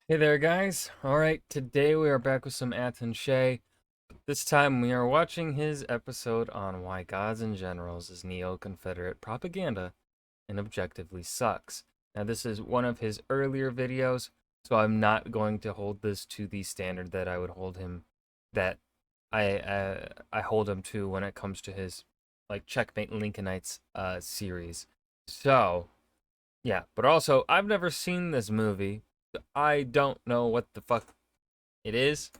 Hey there, guys. Alright, today we are back with some Shay. This time we are watching his episode on why gods and generals is Neo-Confederate propaganda and objectively sucks. Now, this is one of his earlier videos, so I'm not going to hold this to the standard that I would hold him, that I hold him to when it comes to his, like, Checkmate Lincolnites series. So, yeah, but also, I've never seen this movie. I don't know what the fuck it is.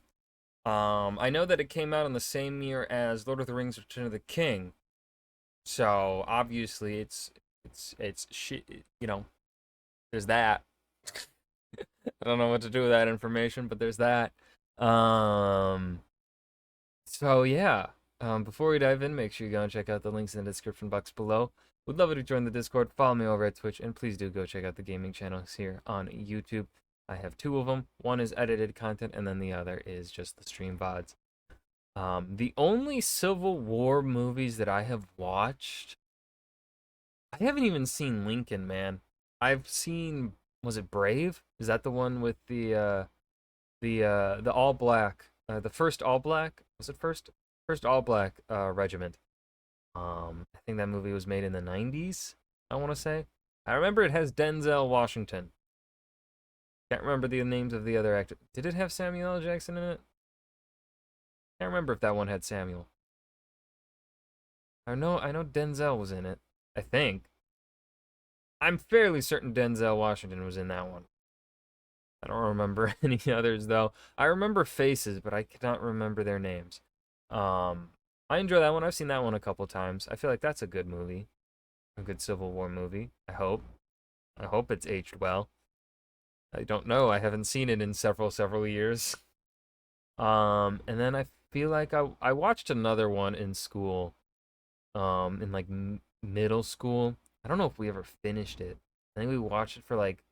I know that it came out in the same year as Lord of the Rings: Return of the King. So obviously it's shit. There's that. I don't know what to do with that information, but there's that. So yeah. Before we dive in, make sure you go and check out the links in the description box below. Would love you to join the Discord, follow me over at Twitch, and please do go check out the gaming channels here on YouTube. I have two of them. One is edited content, and then the other is just the stream VODs. The only Civil War movies that I have watched, I haven't even seen Lincoln, man. I've seen, was it Brave? Is that the one with the all black, the first all black? Was it first all black regiment? I think that movie was made in the 90s, I want to say. I remember it has Denzel Washington. Can't remember the names of the other actors. Did it have Samuel L. Jackson in it? Can't remember if that one had Samuel. I know Denzel was in it. I think. I'm fairly certain Denzel Washington was in that one. I don't remember any others though. I remember faces, but I cannot remember their names. I enjoy that one. I've seen that one a couple times. I feel like that's a good movie. A good Civil War movie. I hope. I hope it's aged well. I don't know. I haven't seen it in several years. And then I feel like I watched another one in school. In like middle school. I don't know if we ever finished it. I think we watched it for like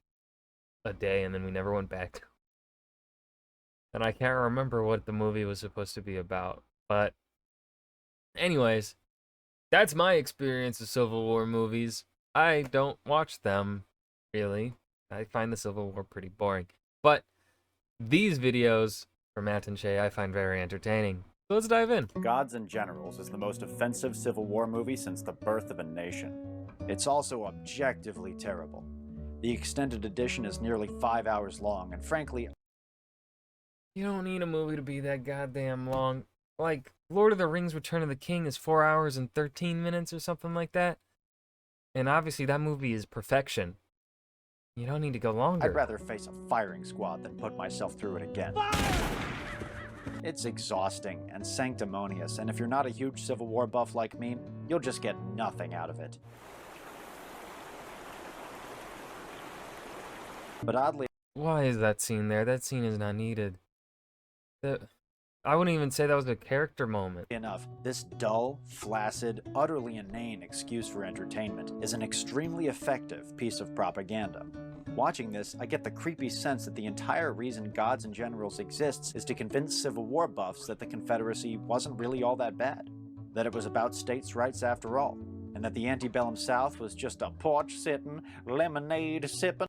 a day and then we never went back. And I can't remember what the movie was supposed to be about. But anyways, that's my experience with Civil War movies. I don't watch them, really. I find the Civil War pretty boring. But these videos from Matt and Shay I find very entertaining. So let's dive in. Gods and Generals is the most offensive Civil War movie since the birth of a nation. It's also objectively terrible. The extended edition is nearly 5 hours long, and frankly, you don't need a movie to be that goddamn long. Like, Lord of the Rings: Return of the King is 4 hours and 13 minutes or something like that. And obviously that movie is perfection. You don't need to go longer. I'd rather face a firing squad than put myself through it again. It's exhausting and sanctimonious, and if you're not a huge Civil War buff like me, you'll just get nothing out of it. But oddly, why is that scene there? That scene is not needed. I wouldn't even say that was a character moment. Enough, this dull, flaccid, utterly inane excuse for entertainment is an extremely effective piece of propaganda. Watching this, I get the creepy sense that the entire reason Gods and Generals exists is to convince Civil War buffs that the Confederacy wasn't really all that bad, that it was about states' rights after all, and that the antebellum South was just a porch-sitting, lemonade-sipping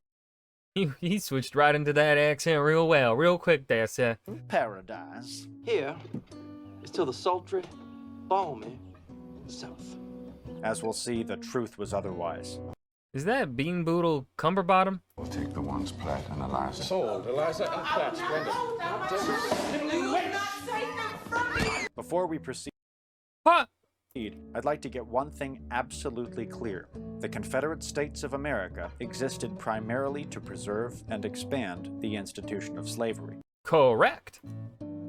He switched right into that accent real quick there, sir. paradise. Here is to the sultry, balmy South. As we'll see, the truth was otherwise. Is that Bean Boodle Cumberbottom? We'll take the ones Platt and Eliza. Sold, Eliza and Platt, Splendid. Before we proceed, Huh? I'd like to get one thing absolutely clear. The Confederate States of America existed primarily to preserve and expand the institution of slavery. Correct.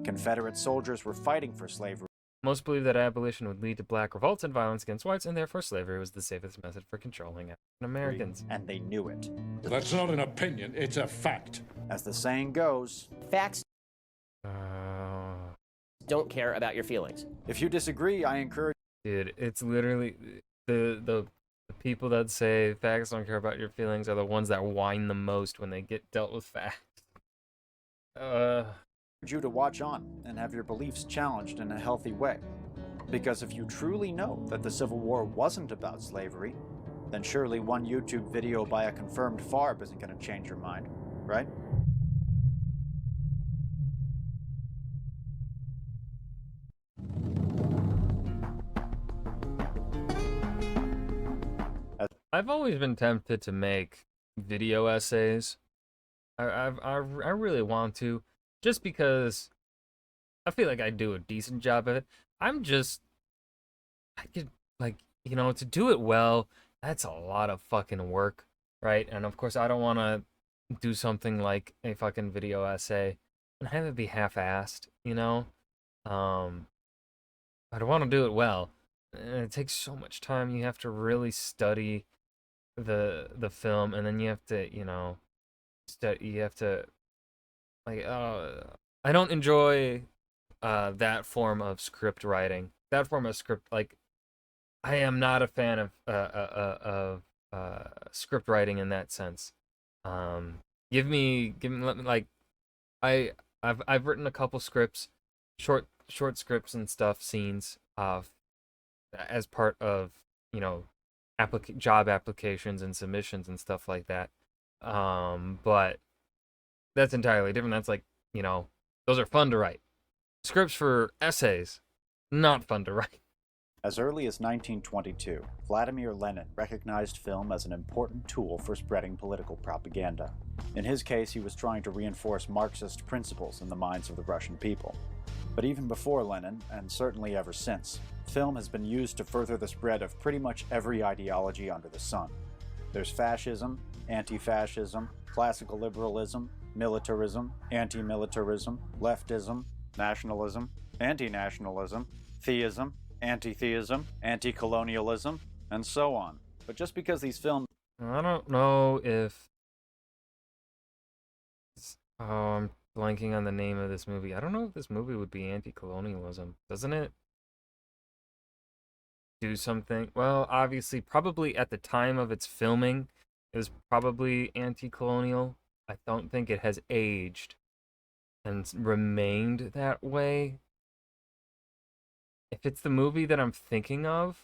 Confederate soldiers were fighting for slavery. Most believe that abolition would lead to black revolts and violence against whites, and therefore slavery was the safest method for controlling African Americans. And they knew it. That's not an opinion, it's a fact. As the saying goes, Facts Uh, don't care about your feelings. if you disagree, I encourage dude, it's literally the people that say facts don't care about your feelings are the ones that whine the most when they get dealt with facts. you to watch on and have your beliefs challenged in a healthy way. Because if you truly know that the Civil War wasn't about slavery, then surely one YouTube video by a confirmed FARB isn't going to change your mind, right? I've always been tempted to make video essays. I really want to, just because I feel like I do a decent job of it. I'm just, I could, like, to do it well, that's a lot of fucking work, right? And of course, I don't want to do something like a fucking video essay and have it be half-assed, Um, I don't want to do it well. And it takes so much time. You have to really study the film, and then you have to, you have to, like, I don't enjoy that form of script writing. That form of script, like, I am not a fan of script writing in that sense. Let me, like, I've written a couple scripts, short scripts and stuff, scenes, as part of, job applications and submissions and stuff like that. But that's entirely different. That's like, those are fun to write. Scripts for essays, not fun to write. As early as 1922, Vladimir Lenin recognized film as an important tool for spreading political propaganda. In his case, he was trying to reinforce Marxist principles in the minds of the Russian people. But even before Lenin, and certainly ever since, film has been used to further the spread of pretty much every ideology under the sun. There's fascism, anti-fascism, classical liberalism, militarism, anti-militarism, leftism, nationalism, anti-nationalism, theism, anti-theism, anti-colonialism, and so on. But just because these films... I don't know if... Oh, I'm blanking on the name of this movie. I don't know if this movie would be anti-colonialism. Doesn't it do something? Well, obviously, probably at the time of its filming, it was probably anti-colonial. I don't think it has aged and remained that way. If it's the movie that I'm thinking of,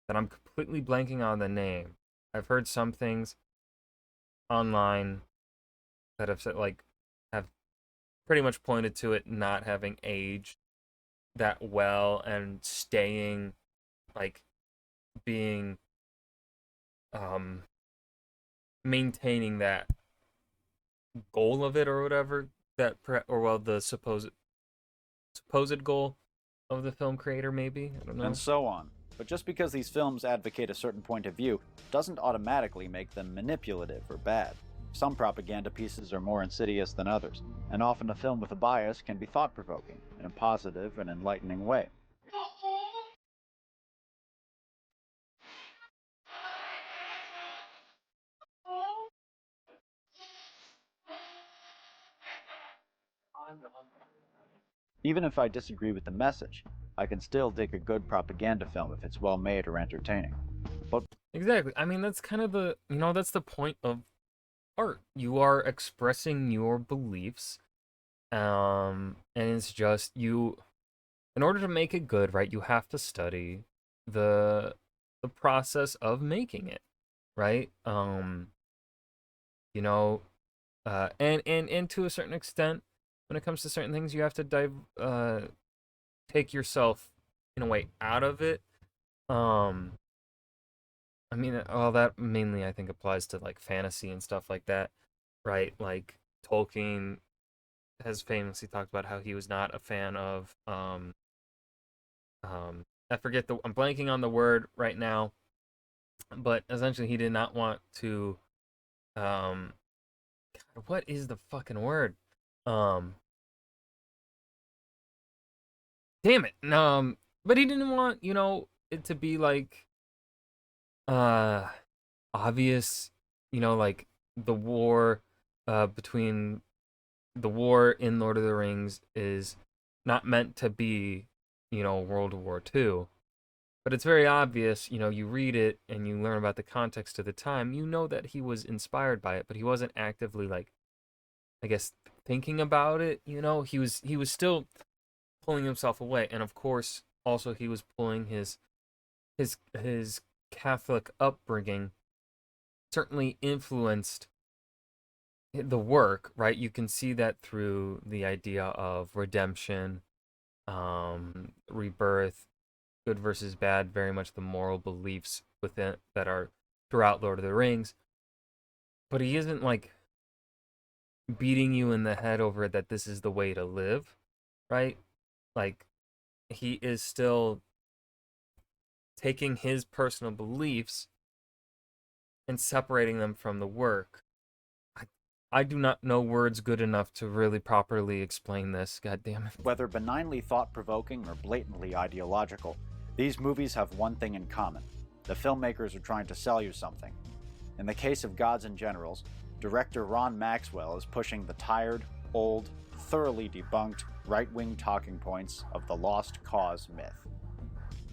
then I'm completely blanking on the name. I've heard some things online that have said, like, have pretty much pointed to it not having aged that well and staying, like, being, maintaining that goal of it or whatever, the supposed goal of the film creator, maybe? I don't know. And so on. But just because these films advocate a certain point of view doesn't automatically make them manipulative or bad. Some propaganda pieces are more insidious than others, and often a film with a bias can be thought-provoking in a positive and enlightening way. Even if I disagree with the message, I can still dig a good propaganda film if it's well made or entertaining. But exactly. I mean, that's kind of that's the point of art. You are expressing your beliefs, and it's just in order to make it good, right? You have to study the process of making it, right? And to a certain extent, when it comes to certain things, you have to take yourself in a way out of it. I mean, all that mainly I think applies to like fantasy and stuff like that, right? Like Tolkien has famously talked about how he was not a fan of I'm blanking on the word right now, but essentially he did not want to God, what is the fucking word? Damn it. But he didn't want, it to be like obvious, like the war between the war in Lord of the Rings is not meant to be, World War II. But it's very obvious, you read it and you learn about the context of the time, you know that he was inspired by it, but he wasn't actively, like, I guess, thinking about it, he was still pulling himself away. And of course, also he was pulling his Catholic upbringing certainly influenced the work, right? You can see that through the idea of redemption, rebirth, good versus bad, very much the moral beliefs within that are throughout Lord of the Rings. But he isn't like beating you in the head over it that this is the way to live, right? Like, he is still taking his personal beliefs and separating them from the work. I do not know words good enough to really properly explain this. God damn it. Whether benignly thought-provoking or blatantly ideological, these movies have one thing in common. The filmmakers are trying to sell you something. In the case of Gods and Generals, director Ron Maxwell is pushing the tired, old, thoroughly debunked, right-wing talking points of the lost cause myth.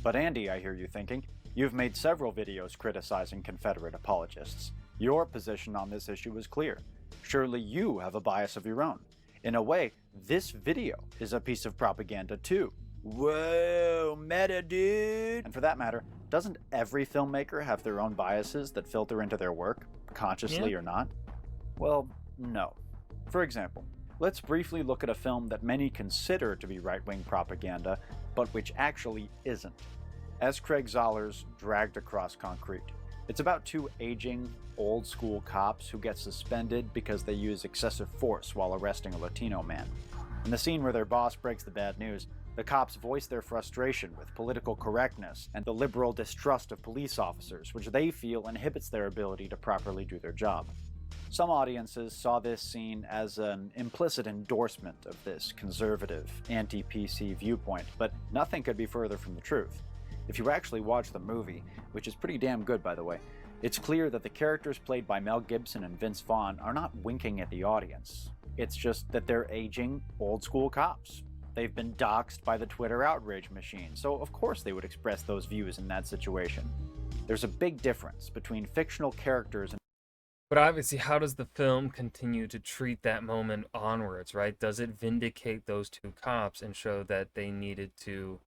But Andy, I hear you thinking, you've made several videos criticizing Confederate apologists. Your position on this issue is clear. Surely you have a bias of your own. In a way, this video is a piece of propaganda too. Whoa, meta dude! And for that matter, doesn't every filmmaker have their own biases that filter into their work, consciously or not? Well, no. For example, let's briefly look at a film that many consider to be right-wing propaganda, but which actually isn't. S. Craig Zahler's Dragged Across Concrete. It's about two aging, old-school cops who get suspended because they use excessive force while arresting a Latino man. In the scene where their boss breaks the bad news, the cops voice their frustration with political correctness and the liberal distrust of police officers, which they feel inhibits their ability to properly do their job. Some audiences saw this scene as an implicit endorsement of this conservative, anti-PC viewpoint, but nothing could be further from the truth. If you actually watch the movie, which is pretty damn good by the way, it's clear that the characters played by Mel Gibson and Vince Vaughn are not winking at the audience. It's just that they're aging, old-school cops. They've been doxxed by the Twitter outrage machine, so of course they would express those views in that situation. There's a big difference between fictional characters and... But obviously, how does the film continue to treat that moment onwards, right? Does it vindicate those two cops and show that they needed to,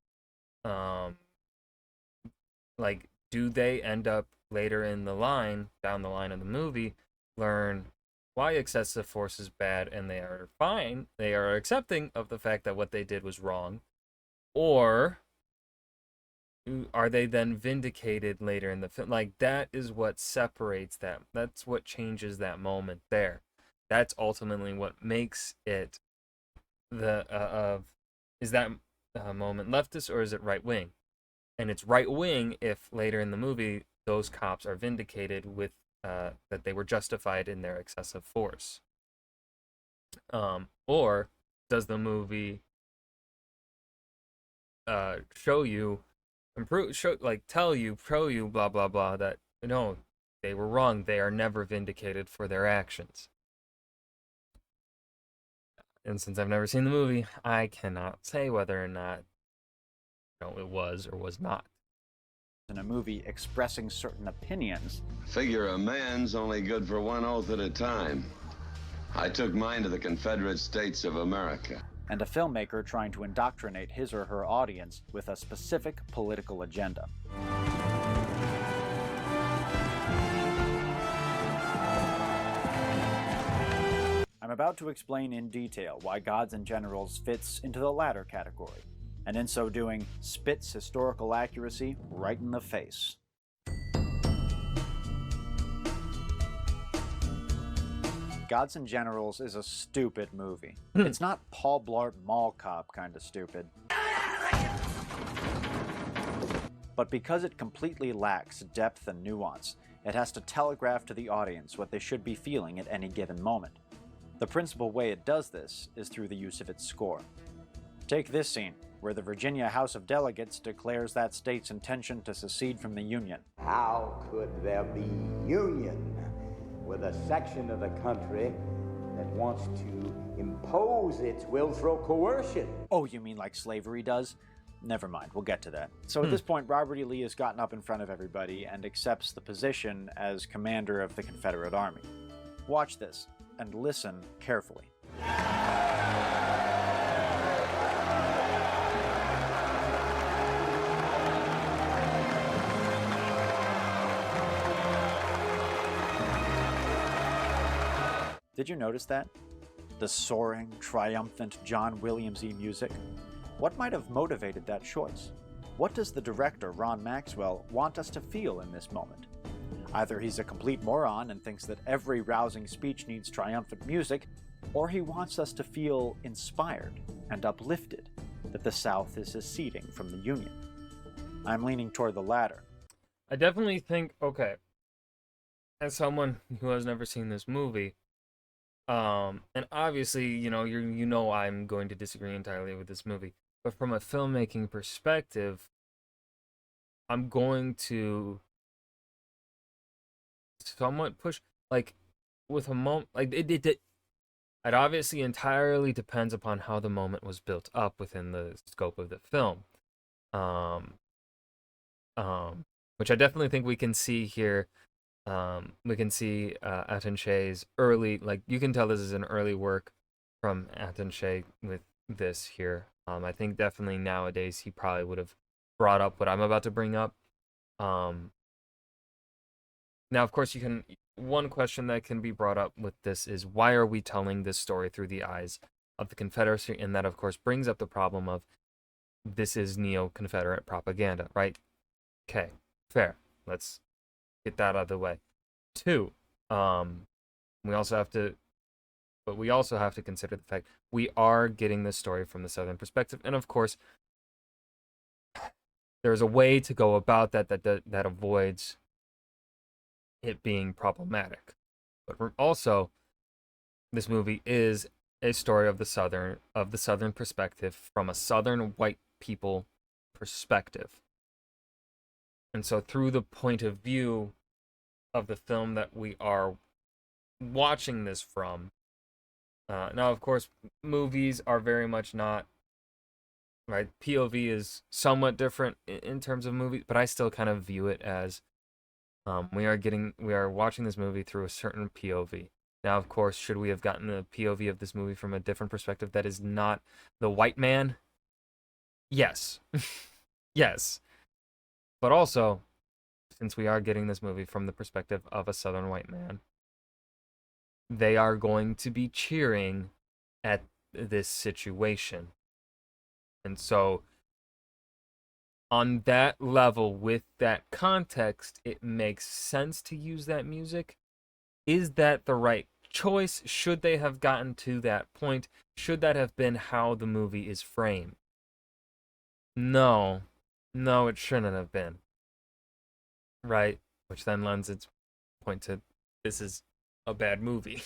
do they end up later in the line, down the line of the movie, learn why excessive force is bad and they are fine, they are accepting of the fact that what they did was wrong? Or are they then vindicated later in the film? Like, that is what separates that. That's what changes that moment there. That's ultimately what makes it is that moment leftist or is it right wing? And it's right wing if later in the movie those cops are vindicated with that they were justified in their excessive force. Or does the movie show you, tell you, blah blah blah, that no, they were wrong. They are never vindicated for their actions. And since I've never seen the movie, I cannot say whether or not it was or was not. In a movie expressing certain opinions. Figure a man's only good for one oath at a time. I took mine to the Confederate States of America. And a filmmaker trying to indoctrinate his or her audience with a specific political agenda. I'm about to explain in detail why Gods and Generals fits into the latter category, and in so doing, spits historical accuracy right in the face. Gods and Generals is a stupid movie. It's not Paul Blart Mall Cop kind of stupid. But because it completely lacks depth and nuance, it has to telegraph to the audience what they should be feeling at any given moment. The principal way it does this is through the use of its score. Take this scene, where the Virginia House of Delegates declares that state's intention to secede from the Union. How could there be union with a section of the country that wants to impose its will through coercion? Oh, you mean like slavery does? Never mind, we'll get to that. So at this point, Robert E. Lee has gotten up in front of everybody and accepts the position as commander of the Confederate Army. Watch this, and listen carefully. Did you notice that? The soaring, triumphant John Williams-y music? What might have motivated that choice? What does the director, Ron Maxwell, want us to feel in this moment? Either he's a complete moron and thinks that every rousing speech needs triumphant music, or he wants us to feel inspired and uplifted that the South is seceding from the Union. I'm leaning toward the latter. I definitely think, okay, as someone who has never seen this movie, and obviously, you know I'm going to disagree entirely with this movie, but from a filmmaking perspective, I'm going to somewhat push, like, with a moment, like, it obviously entirely depends upon how the moment was built up within the scope of the film. Which I definitely think we can see here. We can see Attanché's early, like, you can tell this is an early work from Attaché with this here. I think definitely nowadays he probably would have brought up what I'm about to bring up. Now, of course, one question that can be brought up with this is, why are we telling this story through the eyes of the Confederacy? And that, of course, brings up the problem of this is Neo-Confederate propaganda, right? Okay, fair. Let's get that out of the way. 2, we also have to consider the fact we are getting this story from the Southern perspective, and of course, there's a way to go about that avoids it being problematic. But also, this movie is a story of the Southern perspective from a Southern white people perspective. And so through the point of view of the film that we are watching this from, now, of course, movies are very much not, right? POV is somewhat different in terms of movies, but I still kind of view it as we are watching this movie through a certain POV. Now, of course, should we have gotten the POV of this movie from a different perspective that is not the white man? Yes. Yes. But also, since we are getting this movie from the perspective of a Southern white man, they are going to be cheering at this situation. And so, on that level, with that context, it makes sense to use that music. Is that the right choice? Should they have gotten to that point? Should that have been how the movie is framed? No, it shouldn't have been. Right? Which then lends its point to, this is a bad movie.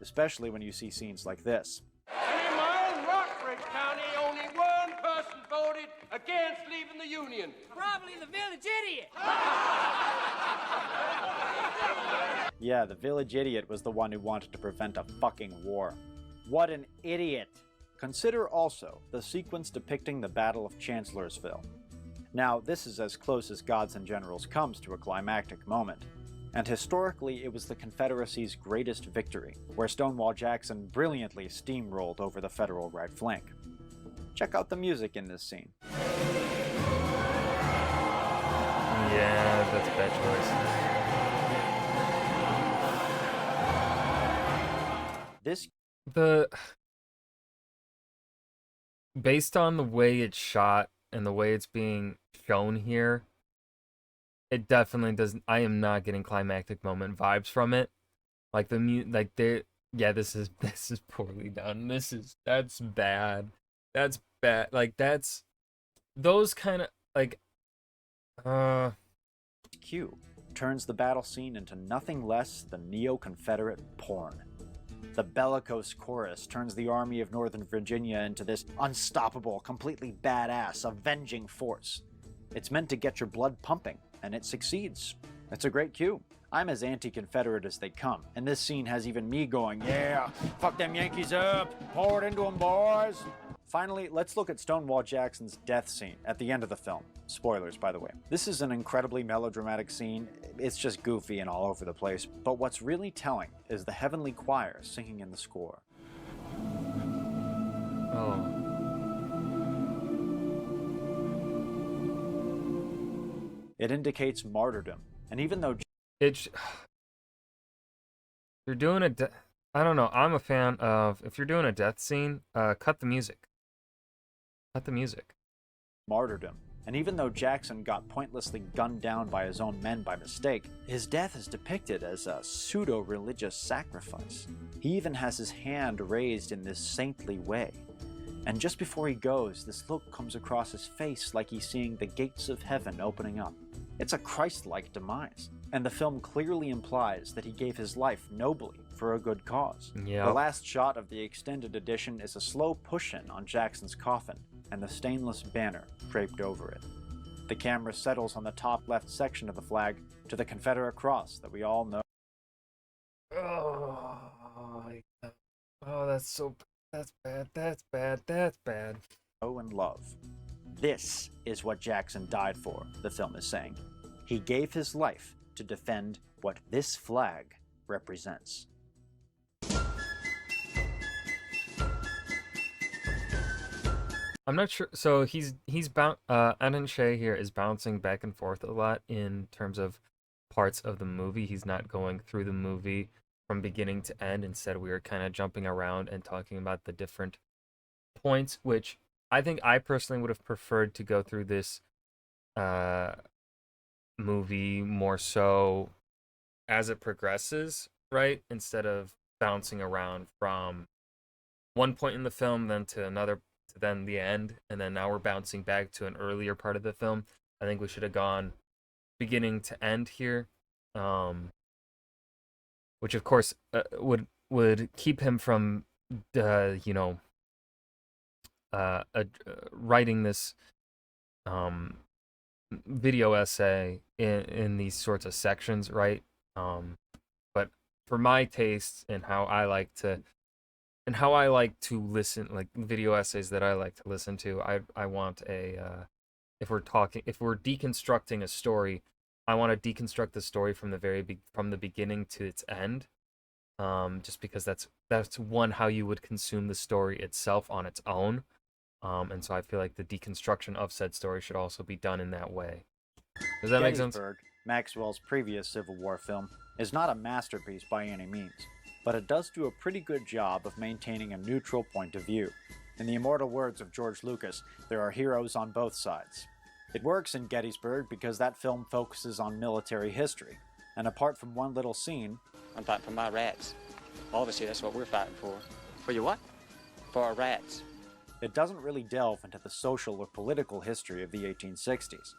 Especially when you see scenes like this. In my own Rockford County, only one person voted against leaving the Union. Probably the village idiot. Yeah, the village idiot was the one who wanted to prevent a fucking war. What an idiot! Consider also the sequence depicting the Battle of Chancellorsville. Now, this is as close as Gods and Generals comes to a climactic moment. And historically, it was the Confederacy's greatest victory, where Stonewall Jackson brilliantly steamrolled over the Federal right flank. Check out the music in this scene. Yeah, that's a bad choice. Based on the way it's shot and the way it's being shown here, it definitely doesn't. I am not getting climactic moment vibes from it. Like this is poorly done. That's bad. That's bad. Like that's those kind of like. Q turns the battle scene into nothing less than Neo-Confederate porn. The Bellicose Chorus turns the Army of Northern Virginia into this unstoppable, completely badass, avenging force. It's meant to get your blood pumping, and it succeeds. It's a great cue. I'm as anti-Confederate as they come, and this scene has even me going, yeah, fuck them Yankees up, pour it into them, boys. Finally, let's look at Stonewall Jackson's death scene at the end of the film. Spoilers, by the way. This is an incredibly melodramatic scene. It's just goofy and all over the place, but what's really telling is the heavenly choir singing in the score. Oh. It indicates martyrdom, and even though you're doing I don't know. I'm a fan of, if you're doing a death scene, cut the music. Cut the music. martyrdom, And even though Jackson got pointlessly gunned down by his own men by mistake, his death is depicted as a pseudo-religious sacrifice. He even has his hand raised in this saintly way. And just before he goes, this look comes across his face like he's seeing the gates of heaven opening up. It's a Christ-like demise, and the film clearly implies that he gave his life nobly for a good cause. Yeah. The last shot of the extended edition is a slow push-in on Jackson's coffin, and the stainless banner draped over it. The camera settles on the top left section of the flag to the Confederate cross that we all know. Oh, that's bad. And love. This is what Jackson died for, the film is saying. He gave his life to defend what this flag represents. I'm not sure. So Anon Shea here is bouncing back and forth a lot in terms of parts of the movie. He's not going through the movie from beginning to end. Instead, we were kind of jumping around and talking about the different points, which I think I personally would have preferred to go through this movie more so as it progresses, right? Instead of bouncing around from one point in the film then to another, to then the end, and then now we're bouncing back to an earlier part of the film. I think we should have gone beginning to end here, which of course would keep him from writing this video essay in these sorts of sections, right? But for my tastes and how I like to listen, like video essays that I like to listen to, I want if we're deconstructing a story, I want to deconstruct the story from the beginning to its end, just because that's one, how you would consume the story itself on its own, and so I feel like the deconstruction of said story should also be done in that way. Does that make sense? Gettysburg, Maxwell's previous Civil War film, is not a masterpiece by any means, but it does do a pretty good job of maintaining a neutral point of view. In the immortal words of George Lucas, there are heroes on both sides. It works in Gettysburg because that film focuses on military history, and apart from one little scene... I'm fighting for my rats. Obviously, that's what we're fighting for. For your what? For our rats. It doesn't really delve into the social or political history of the 1860s.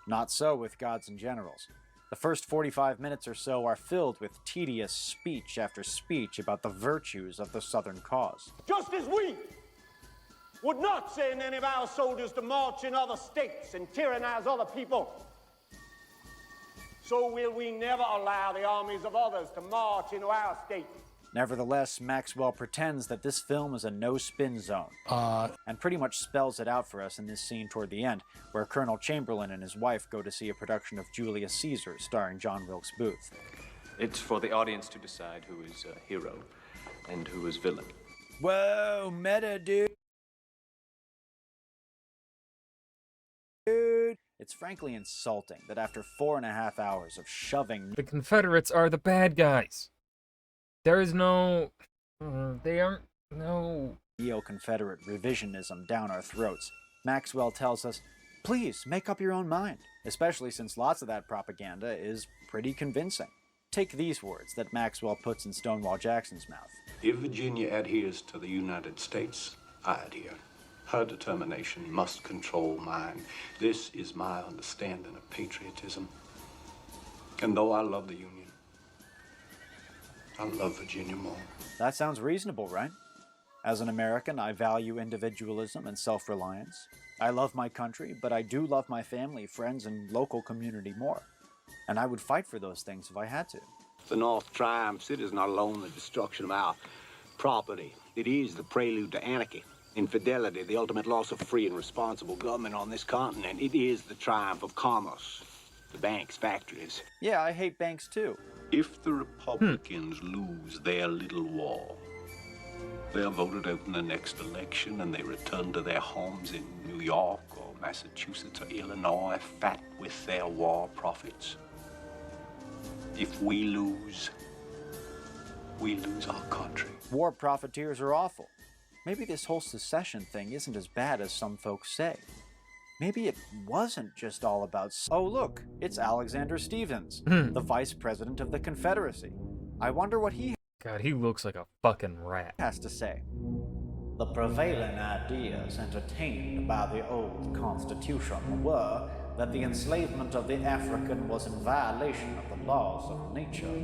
Not so with Gods and Generals. The first 45 minutes or so are filled with tedious speech after speech about the virtues of the Southern cause. Just as we would not send any of our soldiers to march in other states and tyrannize other people, so will we never allow the armies of others to march into our state. Nevertheless, Maxwell pretends that this film is a no-spin zone, and pretty much spells it out for us in this scene toward the end, where Colonel Chamberlain and his wife go to see a production of Julius Caesar starring John Wilkes Booth. It's for the audience to decide who is hero and who is villain. Whoa, meta, dude! It's frankly insulting that after 4.5 hours of shoving... The Confederates are the bad guys. There is no... they aren't... no... Neo-Confederate revisionism down our throats. Maxwell tells us, please make up your own mind, especially since lots of that propaganda is pretty convincing. Take these words that Maxwell puts in Stonewall Jackson's mouth. If Virginia adheres to the United States, I adhere. Her determination must control mine. This is my understanding of patriotism. And though I love the Union, I love Virginia more. That sounds reasonable, right? As an American, I value individualism and self-reliance. I love my country, but I do love my family, friends, and local community more. And I would fight for those things if I had to. The North triumphs. It is not alone the destruction of our property. It is the prelude to anarchy, infidelity, the ultimate loss of free and responsible government on this continent. It is the triumph of commerce, the banks, factories. Yeah, I hate banks too. If the Republicans lose their little war, they are voted out in the next election and they return to their homes in New York or Massachusetts or Illinois, fat with their war profits. If we lose our country. War profiteers are awful. Maybe this whole secession thing isn't as bad as some folks say. Maybe it wasn't just all about... Oh look, it's Alexander Stephens, the Vice President of the Confederacy. I wonder what he God, he looks like a fucking rat. has to say. The prevailing ideas entertained by the old Constitution were that the enslavement of the African was in violation of the laws of nature,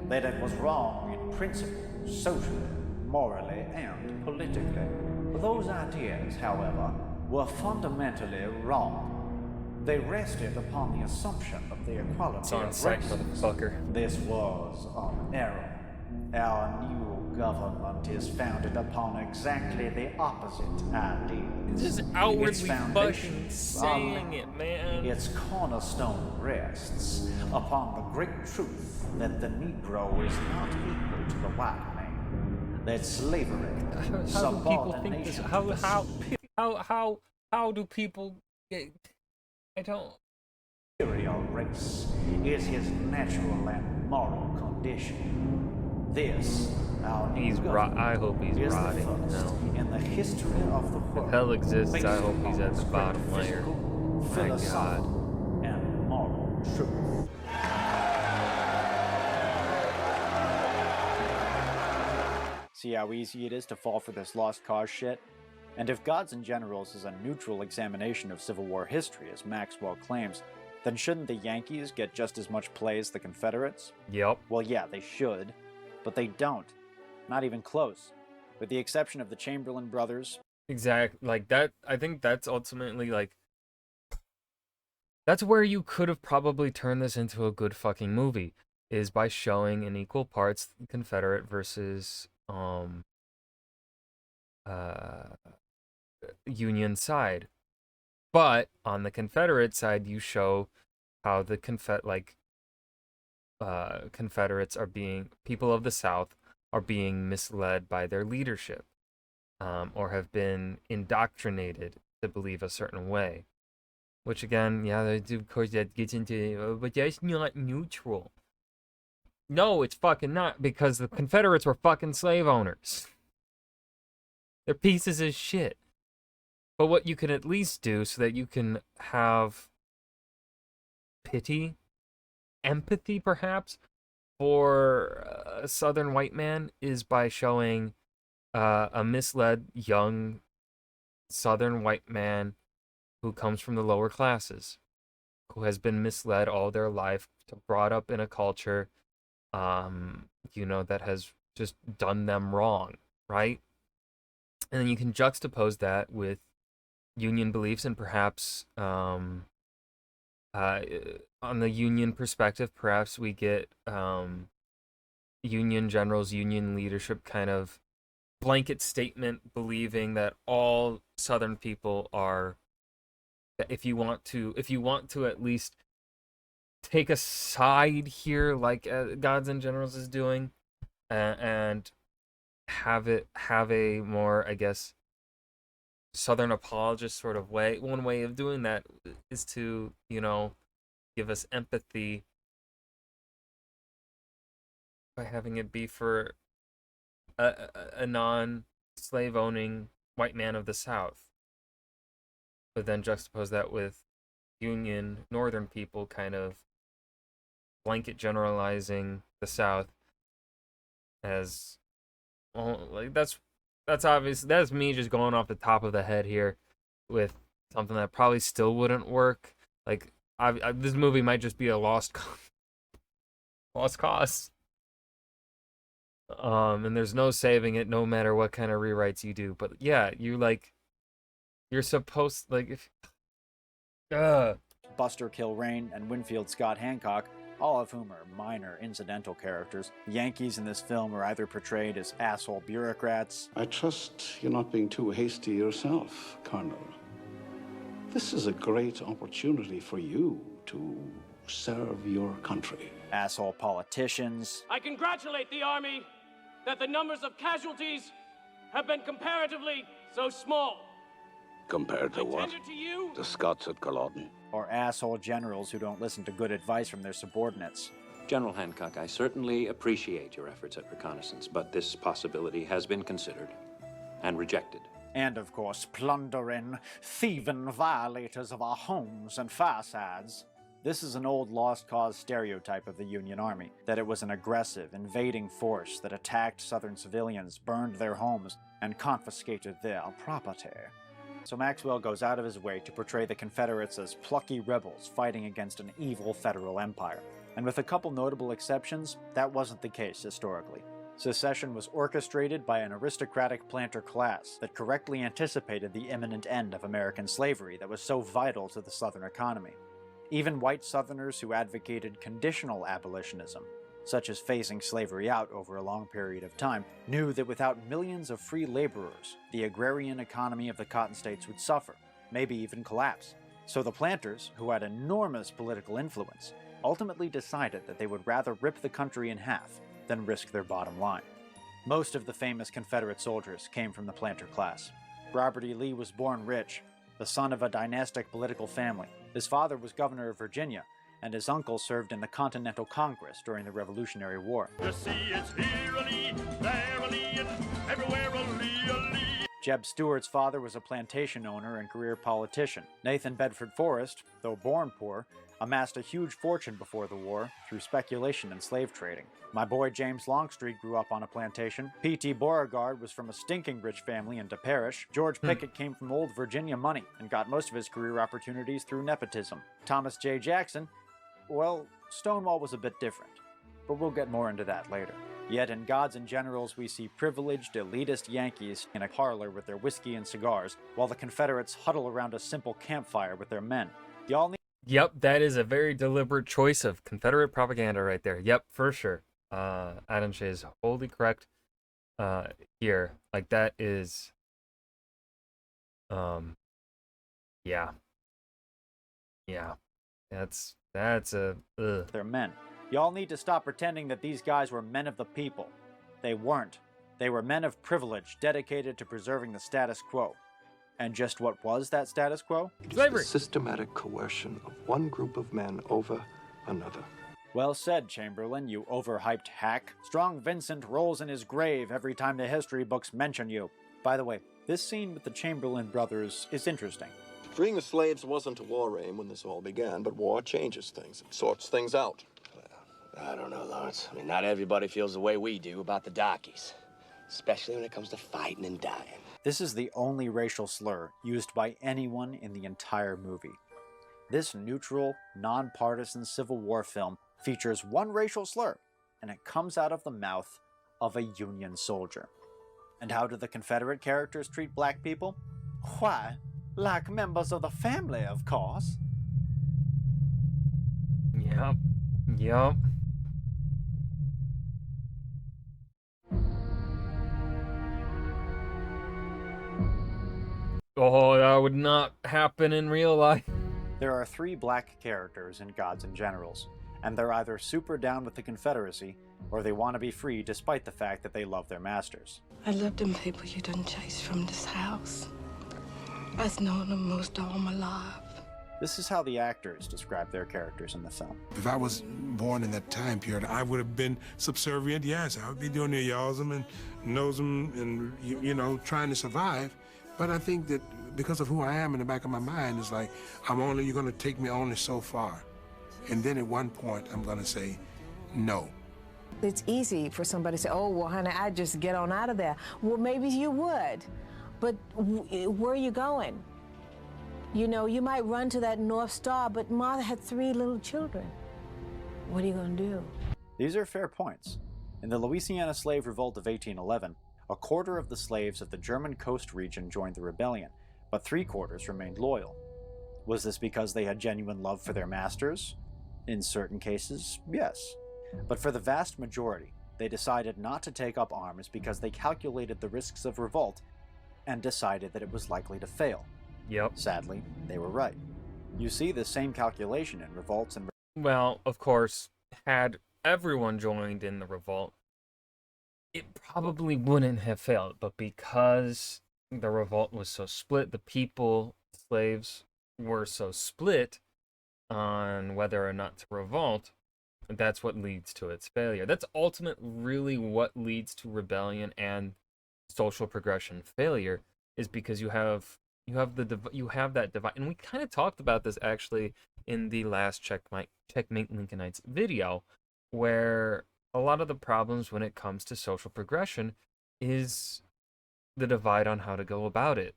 that it was wrong in principle, socially, morally, and politically. Those ideas, however, were fundamentally wrong. They rested upon the assumption of the equality It's on of site, races. motherfucker. This was an error. Our new government is founded upon exactly the opposite idea. Just Its outwardly fucking foundations saying are it, man. its cornerstone rests upon the great truth that the Negro is not equal to the white man. That slavery, How do people think this? subordination, How do people get... I don't... superior race is his natural and moral condition. This, our new He's government, I hope he's is rotting. the first No. in the history of the world. If hell exists, based I hope he's upon at the its bottom great layer. physical, My philosophical, God. and moral truth. See how easy it is to fall for this lost cause shit? And if Gods and Generals is a neutral examination of Civil War history, as Maxwell claims, then shouldn't the Yankees get just as much play as the Confederates? Yep. Well, yeah, they should, but they don't. Not even close. With the exception of the Chamberlain brothers. Exactly. Like that, I think that's ultimately like... That's where you could have probably turned this into a good fucking movie, is by showing in equal parts Confederate versus Union side. But on the Confederate side, you show how the Confederates are being, people of the South are being misled by their leadership, or have been indoctrinated to believe a certain way. Which again, yeah, of course that gets into, but that's not neutral. No, it's fucking not, because the Confederates were fucking slave owners. They're pieces of shit. But what you can at least do so that you can have pity, empathy perhaps, for a Southern white man is by showing a misled young Southern white man who comes from the lower classes, who has been misled all their life, brought up in a culture, that has just done them wrong, right? And then you can juxtapose that with Union beliefs, and perhaps on the Union perspective, perhaps we get Union generals, Union leadership kind of blanket statement believing that all Southern people are, if you want to at least take a side here, like Gods and Generals is doing, and have a more, I guess, Southern apologist sort of way. One way of doing that is to, give us empathy by having it be for a non-slave owning white man of the South. But then juxtapose that with Union Northern people kind of blanket generalizing the South as, well, like that's obvious. That's me just going off the top of the head here with something that probably still wouldn't work. Like this movie might just be a lost cause. And there's no saving it, no matter what kind of rewrites you do. But yeah, you're supposed, like, if Buster Kilrain and Winfield Scott Hancock, all of whom are minor incidental characters. The Yankees in this film are either portrayed as asshole bureaucrats. I trust you're not being too hasty yourself, Colonel. This is a great opportunity for you to serve your country. Asshole politicians. I congratulate the Army that the numbers of casualties have been comparatively so small. Compared to what? Tender to you, The Scots at Culloden. Or asshole generals who don't listen to good advice from their subordinates. General Hancock, I certainly appreciate your efforts at reconnaissance, but this possibility has been considered and rejected. And of course, plundering, thieving violators of our homes and firesides. This is an old lost cause stereotype of the Union Army, that it was an aggressive, invading force that attacked Southern civilians, burned their homes, and confiscated their property. So Maxwell goes out of his way to portray the Confederates as plucky rebels fighting against an evil federal empire. And with a couple notable exceptions, that wasn't the case historically. Secession was orchestrated by an aristocratic planter class that correctly anticipated the imminent end of American slavery that was so vital to the Southern economy. Even white Southerners who advocated conditional abolitionism, such as phasing slavery out over a long period of time, knew that without millions of free laborers, the agrarian economy of the Cotton States would suffer, maybe even collapse. So the planters, who had enormous political influence, ultimately decided that they would rather rip the country in half than risk their bottom line. Most of the famous Confederate soldiers came from the planter class. Robert E. Lee was born rich, the son of a dynastic political family. His father was governor of Virginia, and his uncle served in the Continental Congress during the Revolutionary War. You see, it's here a Lee, there a Lee, and everywhere a Lee, a Lee. Jeb Stuart's father was a plantation owner and career politician. Nathan Bedford Forrest, though born poor, amassed a huge fortune before the war through speculation and slave trading. My boy James Longstreet grew up on a plantation. P.T. Beauregard was from a stinking rich family in DeParish. George Pickett came from old Virginia money and got most of his career opportunities through nepotism. Thomas J. Jackson, well, Stonewall was a bit different, but we'll get more into that later. Yet in Gods and Generals, we see privileged, elitist Yankees in a parlor with their whiskey and cigars, while the Confederates huddle around a simple campfire with their men. Y'all need... Yep, that is a very deliberate choice of Confederate propaganda right there. Yep, for sure. Adam Shea is wholly correct here. Like, that is... Yeah. Yeah. That's a... Ugh. They're men. Y'all need to stop pretending that these guys were men of the people. They weren't. They were men of privilege dedicated to preserving the status quo. And just what was that status quo? Slavery. The systematic coercion of one group of men over another. Well said, Chamberlain, you overhyped hack. Strong Vincent rolls in his grave every time the history books mention you. By the way, this scene with the Chamberlain brothers is interesting. Freeing the slaves wasn't a war aim when this all began, but war changes things. It sorts things out. I don't know, Lawrence. I mean, not everybody feels the way we do about the darkies, especially when it comes to fighting and dying. This is the only racial slur used by anyone in the entire movie. This neutral, nonpartisan Civil War film features one racial slur, and it comes out of the mouth of a Union soldier. And how do the Confederate characters treat black people? Why, like members of the family, of course. Yep. Yep. Oh, that would not happen in real life. There are 3 black characters in Gods and Generals, and they're either super down with the Confederacy, or they want to be free despite the fact that they love their masters. I love them people you done chased from this house. I've known them most all my life. This is how the actors describe their characters in the film. If I was born in that time period, I would have been subservient, yes. I would be doing the yawsum and nosum and, you know, trying to survive. But I think that because of who I am in the back of my mind, it's like, you're going to take me only so far. And then at one point, I'm going to say, no. It's easy for somebody to say, oh, well, honey, I'd just get on out of there. Well, maybe you would. But where are you going? You know, you might run to that North Star, but Martha had 3 little children. What are you going to do? These are fair points. In the Louisiana Slave Revolt of 1811, a quarter of the slaves of the German coast region joined the rebellion, but 3/4 remained loyal. Was this because they had genuine love for their masters? In certain cases, yes. But for the vast majority, they decided not to take up arms because they calculated the risks of revolt and decided that it was likely to fail. Yep. Sadly, they were right. You see the same calculation in revolts and... Well, of course, had everyone joined in the revolt, it probably wouldn't have failed. But because the revolt was so split, the people, slaves, were so split on whether or not to revolt, that's what leads to its failure. That's ultimately really what leads to rebellion and social progression failure. is because you have that divide, and we kind of talked about this actually in the last Checkmate Lincolnites video, where a lot of the problems when it comes to social progression is the divide on how to go about it,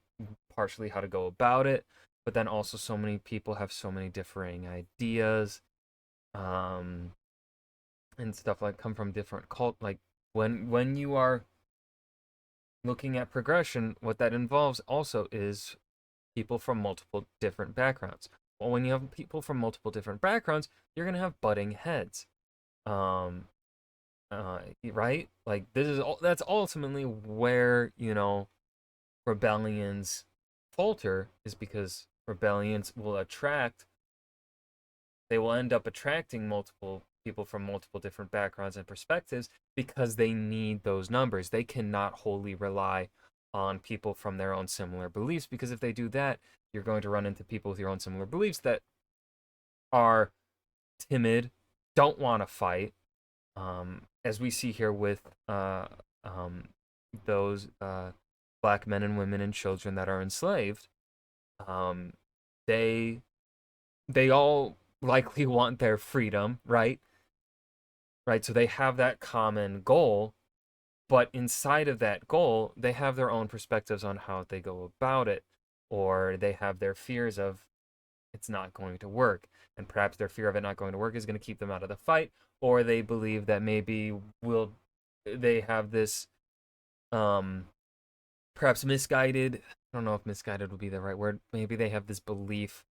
partially how to go about it, but then also so many people have so many differing ideas, and stuff like come from different like when you are looking at progression, what that involves also is people from multiple different backgrounds. Well, when you have people from multiple different backgrounds, you're gonna have butting heads, right? Like that's ultimately where rebellions falter, is because rebellions will end up attracting multiple people from multiple different backgrounds and perspectives, because they need those numbers. They cannot wholly rely on people from their own similar beliefs, because if they do that, you're going to run into people with your own similar beliefs that are timid, don't want to fight, as we see here with those black men and women and children that are enslaved. They all likely want their freedom, right? So they have that common goal, but inside of that goal, they have their own perspectives on how they go about it, or they have their fears of it's not going to work, and perhaps their fear of it not going to work is going to keep them out of the fight, or they believe that maybe they have this perhaps misguided, I don't know if misguided would be the right word, maybe they have this belief,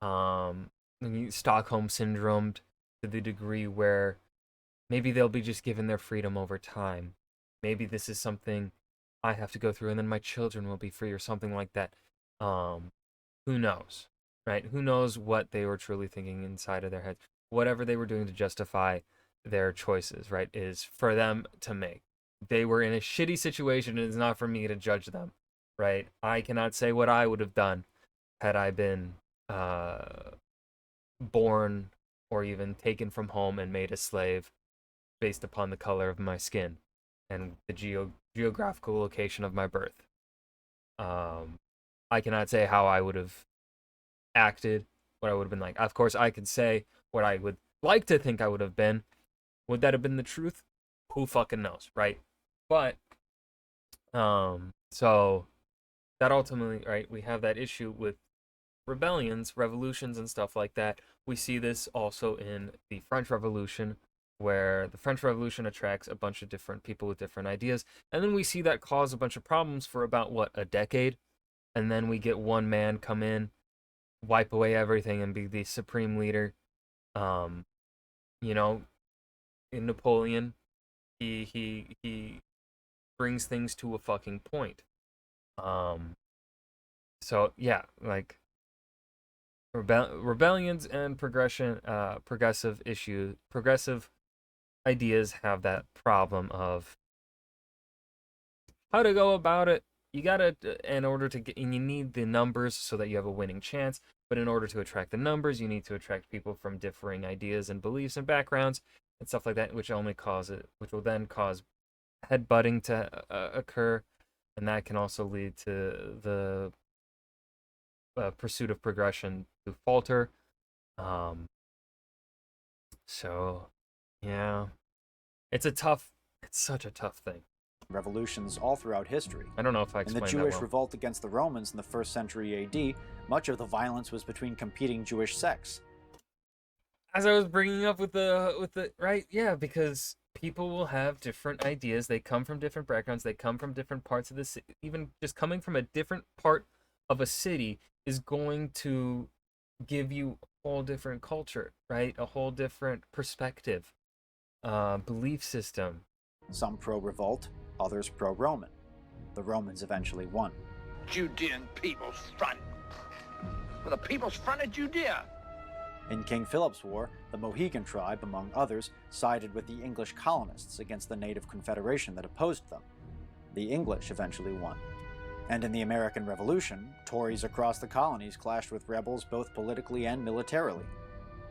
Stockholm syndrome, to the degree where maybe they'll be just given their freedom over time. Maybe this is something I have to go through and then my children will be free, or something like that. Who knows, right? Who knows what they were truly thinking inside of their heads. Whatever they were doing to justify their choices, right, is for them to make. They were in a shitty situation, and it's not for me to judge them, right? I cannot say what I would have done had I been born or even taken from home and made a slave based upon the color of my skin and the geographical location of my birth. I cannot say how I would have acted, what I would have been like. Of course, I could say what I would like to think I would have been. Would that have been the truth? Who fucking knows, right? But, so that ultimately, right, we have that issue with rebellions, revolutions, and stuff like that. We see this also in the French Revolution, where the French Revolution attracts a bunch of different people with different ideas, and then we see that cause a bunch of problems for about, a decade, and then we get one man come in, wipe away everything, and be the supreme leader. In Napoleon, he brings things to a fucking point. So yeah, like rebellions and progressive ideas have that problem of how to go about it. You gotta, in order to get, and you need the numbers so that you have a winning chance. But in order to attract the numbers, you need to attract people from differing ideas and beliefs and backgrounds and stuff like that, which will then cause headbutting to occur, and that can also lead to the pursuit of progression to falter. So, yeah, it's such a tough thing. Revolutions all throughout history. I don't know if I explained that well. In the Jewish revolt against the Romans in the 1st century AD, much of the violence was between competing Jewish sects. As I was bringing up with the right, yeah, because people will have different ideas. They come from different backgrounds. They come from different parts of the city. Even just coming from a different part of a city is going to give you a whole different culture, right? A whole different perspective, belief system. Some pro-revolt, others pro-Roman. The Romans eventually won. Judean People's Front. Well, the People's Front of Judea. In King Philip's War, the Mohegan tribe, among others, sided with the English colonists against the native confederation that opposed them. The English eventually won. And in the American Revolution, Tories across the colonies clashed with rebels both politically and militarily.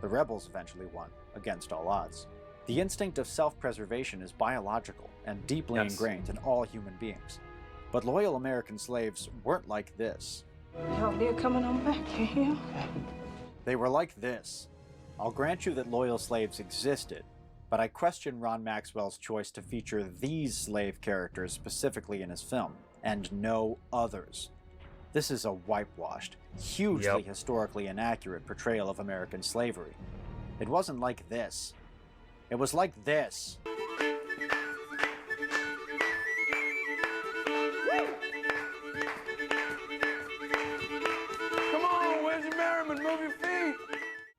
The rebels eventually won, against all odds. The instinct of self-preservation is biological and deeply ingrained in all human beings. But loyal American slaves weren't like this. Y'all did coming on back here. They were like this. I'll grant you that loyal slaves existed, but I question Ron Maxwell's choice to feature these slave characters specifically in his film, and no others. This is a whitewashed, hugely historically inaccurate portrayal of American slavery. It wasn't like this. It was like this. Come on, Wednesday Merriman, move your feet.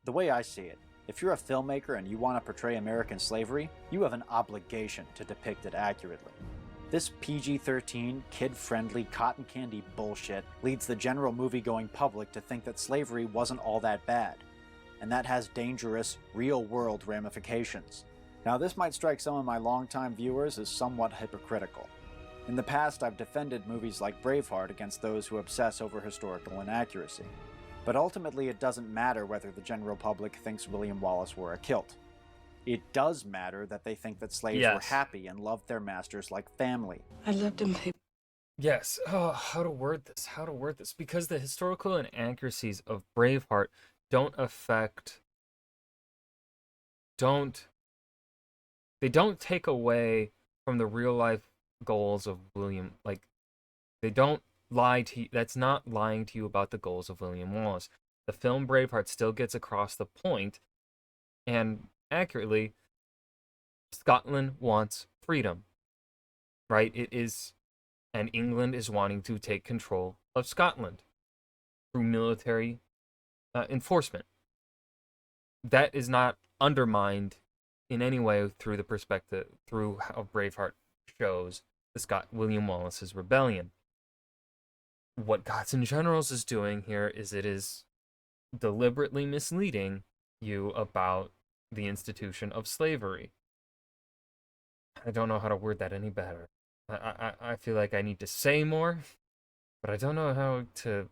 The way I see it, if you're a filmmaker and you want to portray American slavery, you have an obligation to depict it accurately. This PG-13, kid-friendly, cotton candy bullshit leads the general movie-going public to think that slavery wasn't all that bad, and that has dangerous, real-world ramifications. Now, this might strike some of my longtime viewers as somewhat hypocritical. In the past, I've defended movies like Braveheart against those who obsess over historical inaccuracy. But ultimately, it doesn't matter whether the general public thinks William Wallace wore a kilt. It does matter that they think that slaves were happy and loved their masters like family. I loved them people. Yes. Oh, how to word this? How to word this? Because the historical inaccuracies of Braveheart don't take away from the real life goals of William. Like, they don't lie to you. That's not lying to you about the goals of William Wallace. The film Braveheart still gets across the point, and accurately, Scotland wants freedom, right? It is, and England is wanting to take control of Scotland through military enforcement. That is not undermined in any way through the perspective, through how Braveheart shows the William Wallace's rebellion. What Gods and Generals is doing here is it is deliberately misleading you about the institution of slavery. I don't know how to word that any better. I feel like I need to say more, but I don't know how to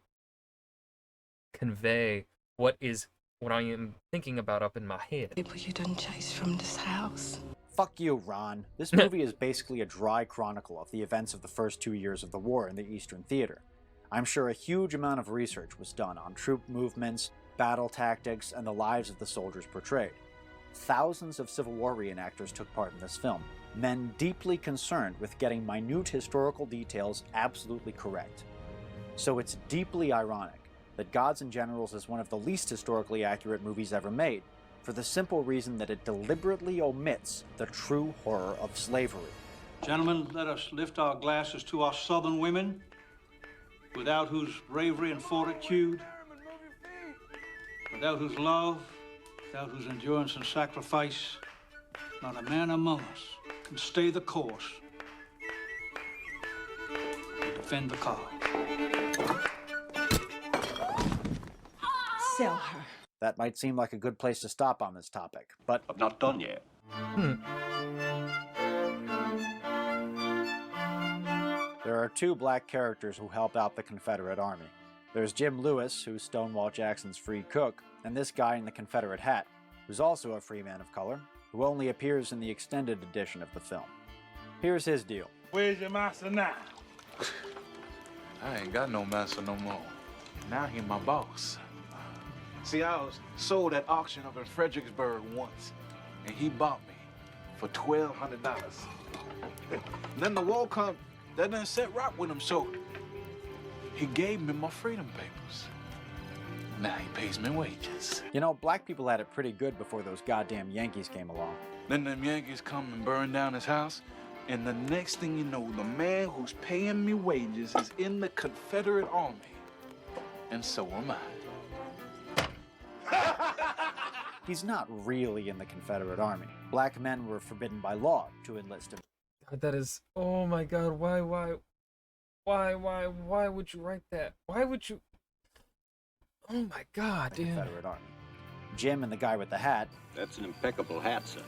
convey what I am thinking about up in my head. People you done chased from this house. Fuck you, Ron. This movie is basically a dry chronicle of the events of the first 2 years of the war in the Eastern Theater. I'm sure a huge amount of research was done on troop movements, battle tactics, and the lives of the soldiers portrayed. Thousands of Civil War reenactors took part in this film, men deeply concerned with getting minute historical details absolutely correct. So it's deeply ironic that Gods and Generals is one of the least historically accurate movies ever made, for the simple reason that it deliberately omits the true horror of slavery. Gentlemen, let us lift our glasses to our Southern women, without whose bravery and fortitude, without whose love, without whose endurance and sacrifice, not a man among us can stay the course or defend the cause. Sell her. That might seem like a good place to stop on this topic, but I'm not done yet. There are two black characters who help out the Confederate Army. There's Jim Lewis, who's Stonewall Jackson's free cook, and this guy in the Confederate hat, who's also a free man of color, who only appears in the extended edition of the film. Here's his deal. Where's your master now? I ain't got no master no more. Now he my boss. See, I was sold at auction up in Fredericksburg once, and he bought me for $1,200. Then the war come, that done set right with him, so he gave me my freedom papers. Now he pays me wages. You know, black people had it pretty good before those goddamn Yankees came along. Then them Yankees come and burn down his house, and the next thing you know, the man who's paying me wages is in the Confederate Army. And so am I. He's not really in the Confederate Army. Black men were forbidden by law to enlist him. God, that is, oh my God, why would you write that? Why would you? Oh my God, dude. Confederate Army. Jim and the guy with the hat. That's an impeccable hat, sir.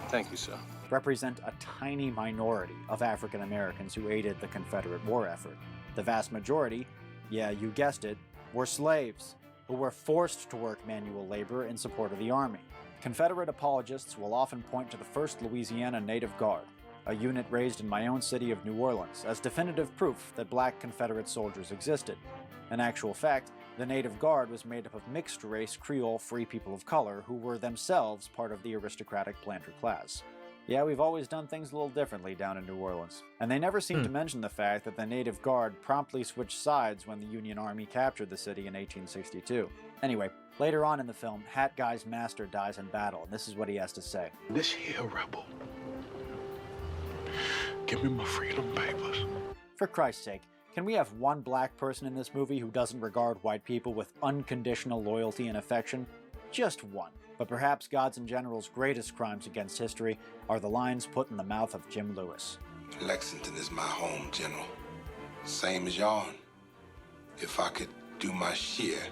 Thank you, sir. Represent a tiny minority of African Americans who aided the Confederate war effort. The vast majority, yeah, you guessed it, were slaves who were forced to work manual labor in support of the Army. Confederate apologists will often point to the 1st Louisiana Native Guard, a unit raised in my own city of New Orleans, as definitive proof that black Confederate soldiers existed. In actual fact, the Native Guard was made up of mixed-race Creole free people of color who were themselves part of the aristocratic planter class. Yeah, we've always done things a little differently down in New Orleans. And they never seem to mention the fact that the Native Guard promptly switched sides when the Union Army captured the city in 1862. Anyway, later on in the film, Hat Guy's master dies in battle, and this is what he has to say. This here rebel, give me my freedom papers. For Christ's sake, can we have one black person in this movie who doesn't regard white people with unconditional loyalty and affection? Just one. But perhaps Gods and General's greatest crimes against history are the lines put in the mouth of Jim Lewis. Lexington is my home, General. Same as yourn. If I could do my share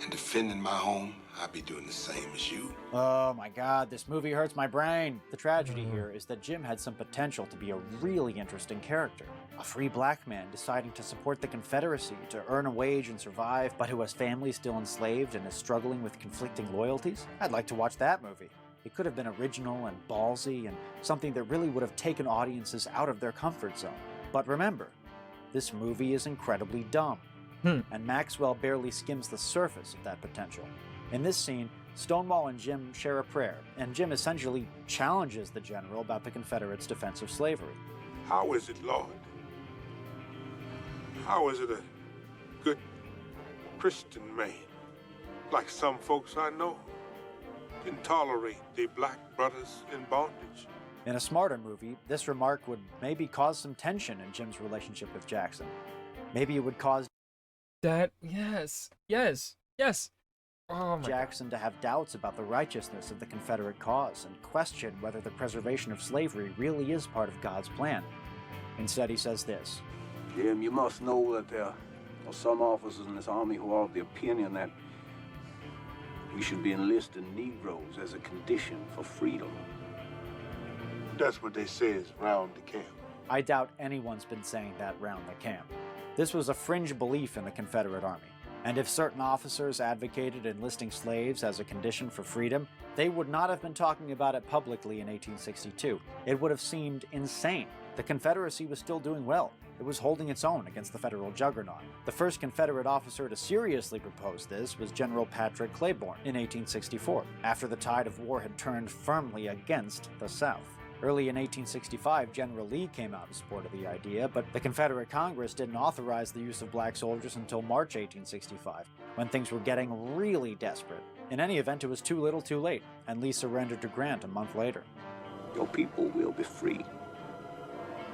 in defending my home, I'd be doing the same as you. Oh my god, this movie hurts my brain. The tragedy here is that Jim had some potential to be a really interesting character. A free black man deciding to support the Confederacy to earn a wage and survive, but who has family still enslaved and is struggling with conflicting loyalties? I'd like to watch that movie. It could have been original and ballsy and something that really would have taken audiences out of their comfort zone. But remember, this movie is incredibly dumb. And Maxwell barely skims the surface of that potential. In this scene, Stonewall and Jim share a prayer, and Jim essentially challenges the general about the Confederates' defense of slavery. How is it, Lord? How is it a good Christian man, like some folks I know, can tolerate their black brothers in bondage? In a smarter movie, this remark would maybe cause some tension in Jim's relationship with Jackson. Maybe it would cause yes. Oh my Jackson to have doubts about the righteousness of the Confederate cause and question whether the preservation of slavery really is part of God's plan. Instead, he says this. Jim, you must know that there are some officers in this army who are of the opinion that we should be enlisting Negroes as a condition for freedom. That's what they says round the camp. I doubt anyone's been saying that round the camp. This was a fringe belief in the Confederate Army. And if certain officers advocated enlisting slaves as a condition for freedom, they would not have been talking about it publicly in 1862. It would have seemed insane. The Confederacy was still doing well. It was holding its own against the federal juggernaut. The first Confederate officer to seriously propose this was General Patrick Claiborne in 1864, after the tide of war had turned firmly against the South. Early in 1865, General Lee came out in support of the idea, but the Confederate Congress didn't authorize the use of black soldiers until March 1865, when things were getting really desperate. In any event, it was too little too late, and Lee surrendered to Grant a month later. Your people will be free,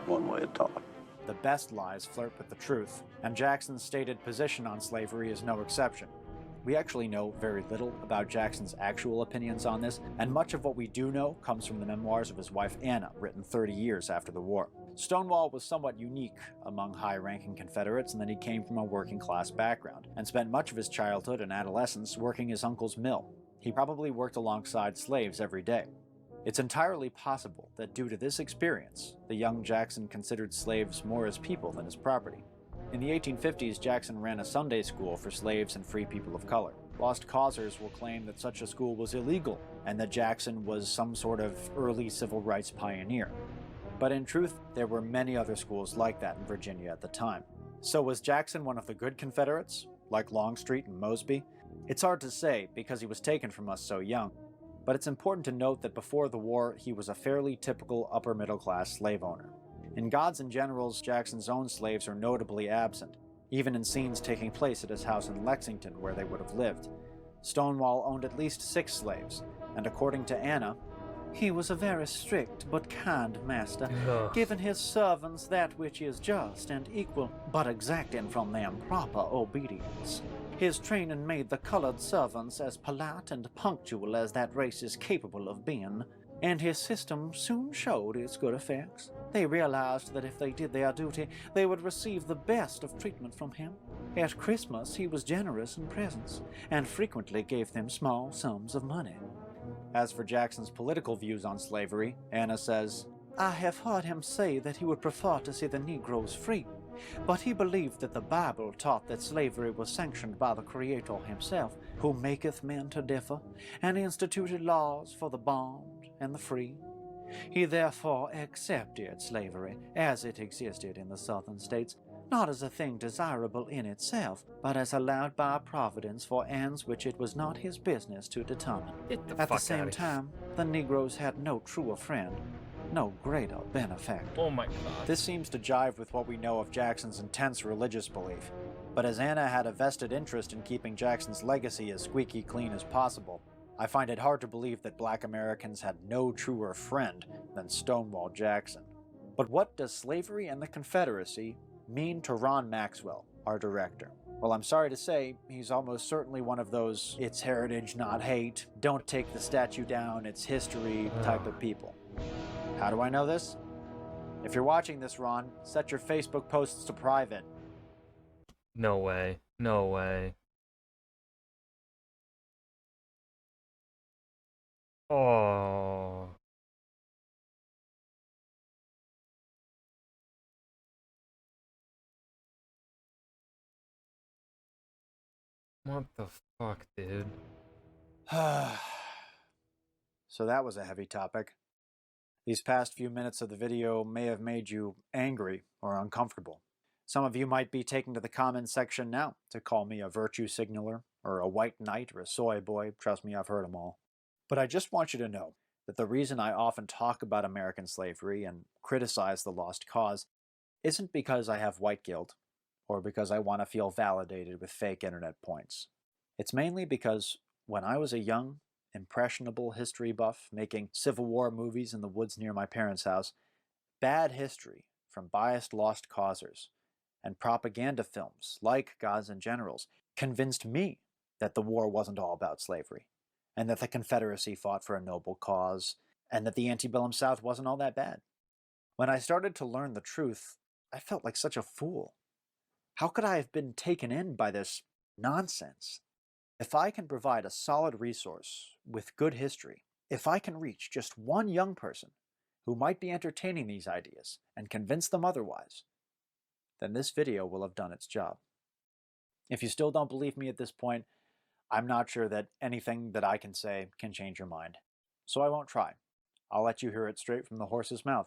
one way at a time. The best lies flirt with the truth, and Jackson's stated position on slavery is no exception. We actually know very little about Jackson's actual opinions on this, and much of what we do know comes from the memoirs of his wife Anna, written 30 years after the war. Stonewall was somewhat unique among high-ranking Confederates in that he came from a working-class background, and spent much of his childhood and adolescence working his uncle's mill. He probably worked alongside slaves every day. It's entirely possible that due to this experience, the young Jackson considered slaves more as people than as property. In the 1850s, Jackson ran a Sunday school for slaves and free people of color. Lost causers will claim that such a school was illegal, and that Jackson was some sort of early civil rights pioneer. But in truth, there were many other schools like that in Virginia at the time. So was Jackson one of the good Confederates, like Longstreet and Mosby? It's hard to say, because he was taken from us so young. But it's important to note that before the war, he was a fairly typical upper-middle-class slave owner. In Gods and Generals, Jackson's own slaves are notably absent, even in scenes taking place at his house in Lexington where they would have lived. Stonewall owned at least 6 slaves, and according to Anna, he was a very strict but kind master, giving his servants that which is just and equal, but exacting from them proper obedience. His training made the colored servants as polite and punctual as that race is capable of being, and his system soon showed its good effects. They realized that if they did their duty, they would receive the best of treatment from him. At Christmas, he was generous in presents, and frequently gave them small sums of money. As for Jackson's political views on slavery, Anna says, I have heard him say that he would prefer to see the Negroes free, but he believed that the Bible taught that slavery was sanctioned by the Creator himself, who maketh men to differ, and instituted laws for the bond and the free. He therefore accepted slavery as it existed in the southern states, not as a thing desirable in itself, but as allowed by Providence for ends which it was not his business to determine. At the same time, the Negroes had no truer friend, no greater benefactor. Oh my God. This seems to jive with what we know of Jackson's intense religious belief. But as Anna had a vested interest in keeping Jackson's legacy as squeaky clean as possible, I find it hard to believe that Black Americans had no truer friend than Stonewall Jackson. But what does slavery and the Confederacy mean to Ron Maxwell, our director? Well, I'm sorry to say, he's almost certainly one of those it's heritage, not hate, don't take the statue down, it's history type of people. How do I know this? If you're watching this, Ron, set your Facebook posts to private. No way. No way. Oh. What the fuck, dude? So that was a heavy topic. These past few minutes of the video may have made you angry or uncomfortable. Some of you might be taking to the comments section now to call me a virtue signaler, or a white knight, or a soy boy. Trust me, I've heard them all. But I just want you to know that the reason I often talk about American slavery and criticize the lost cause isn't because I have white guilt, or because I want to feel validated with fake internet points. It's mainly because when I was a young, impressionable history buff making Civil War movies in the woods near my parents' house, bad history from biased lost causers and propaganda films like Gods and Generals convinced me that the war wasn't all about slavery, and that the Confederacy fought for a noble cause, and that the antebellum South wasn't all that bad. When I started to learn the truth, I felt like such a fool. How could I have been taken in by this nonsense? If I can provide a solid resource with good history, if I can reach just one young person who might be entertaining these ideas and convince them otherwise, then this video will have done its job. If you still don't believe me at this point, I'm not sure that anything that I can say can change your mind. So I won't try. I'll let you hear it straight from the horse's mouth.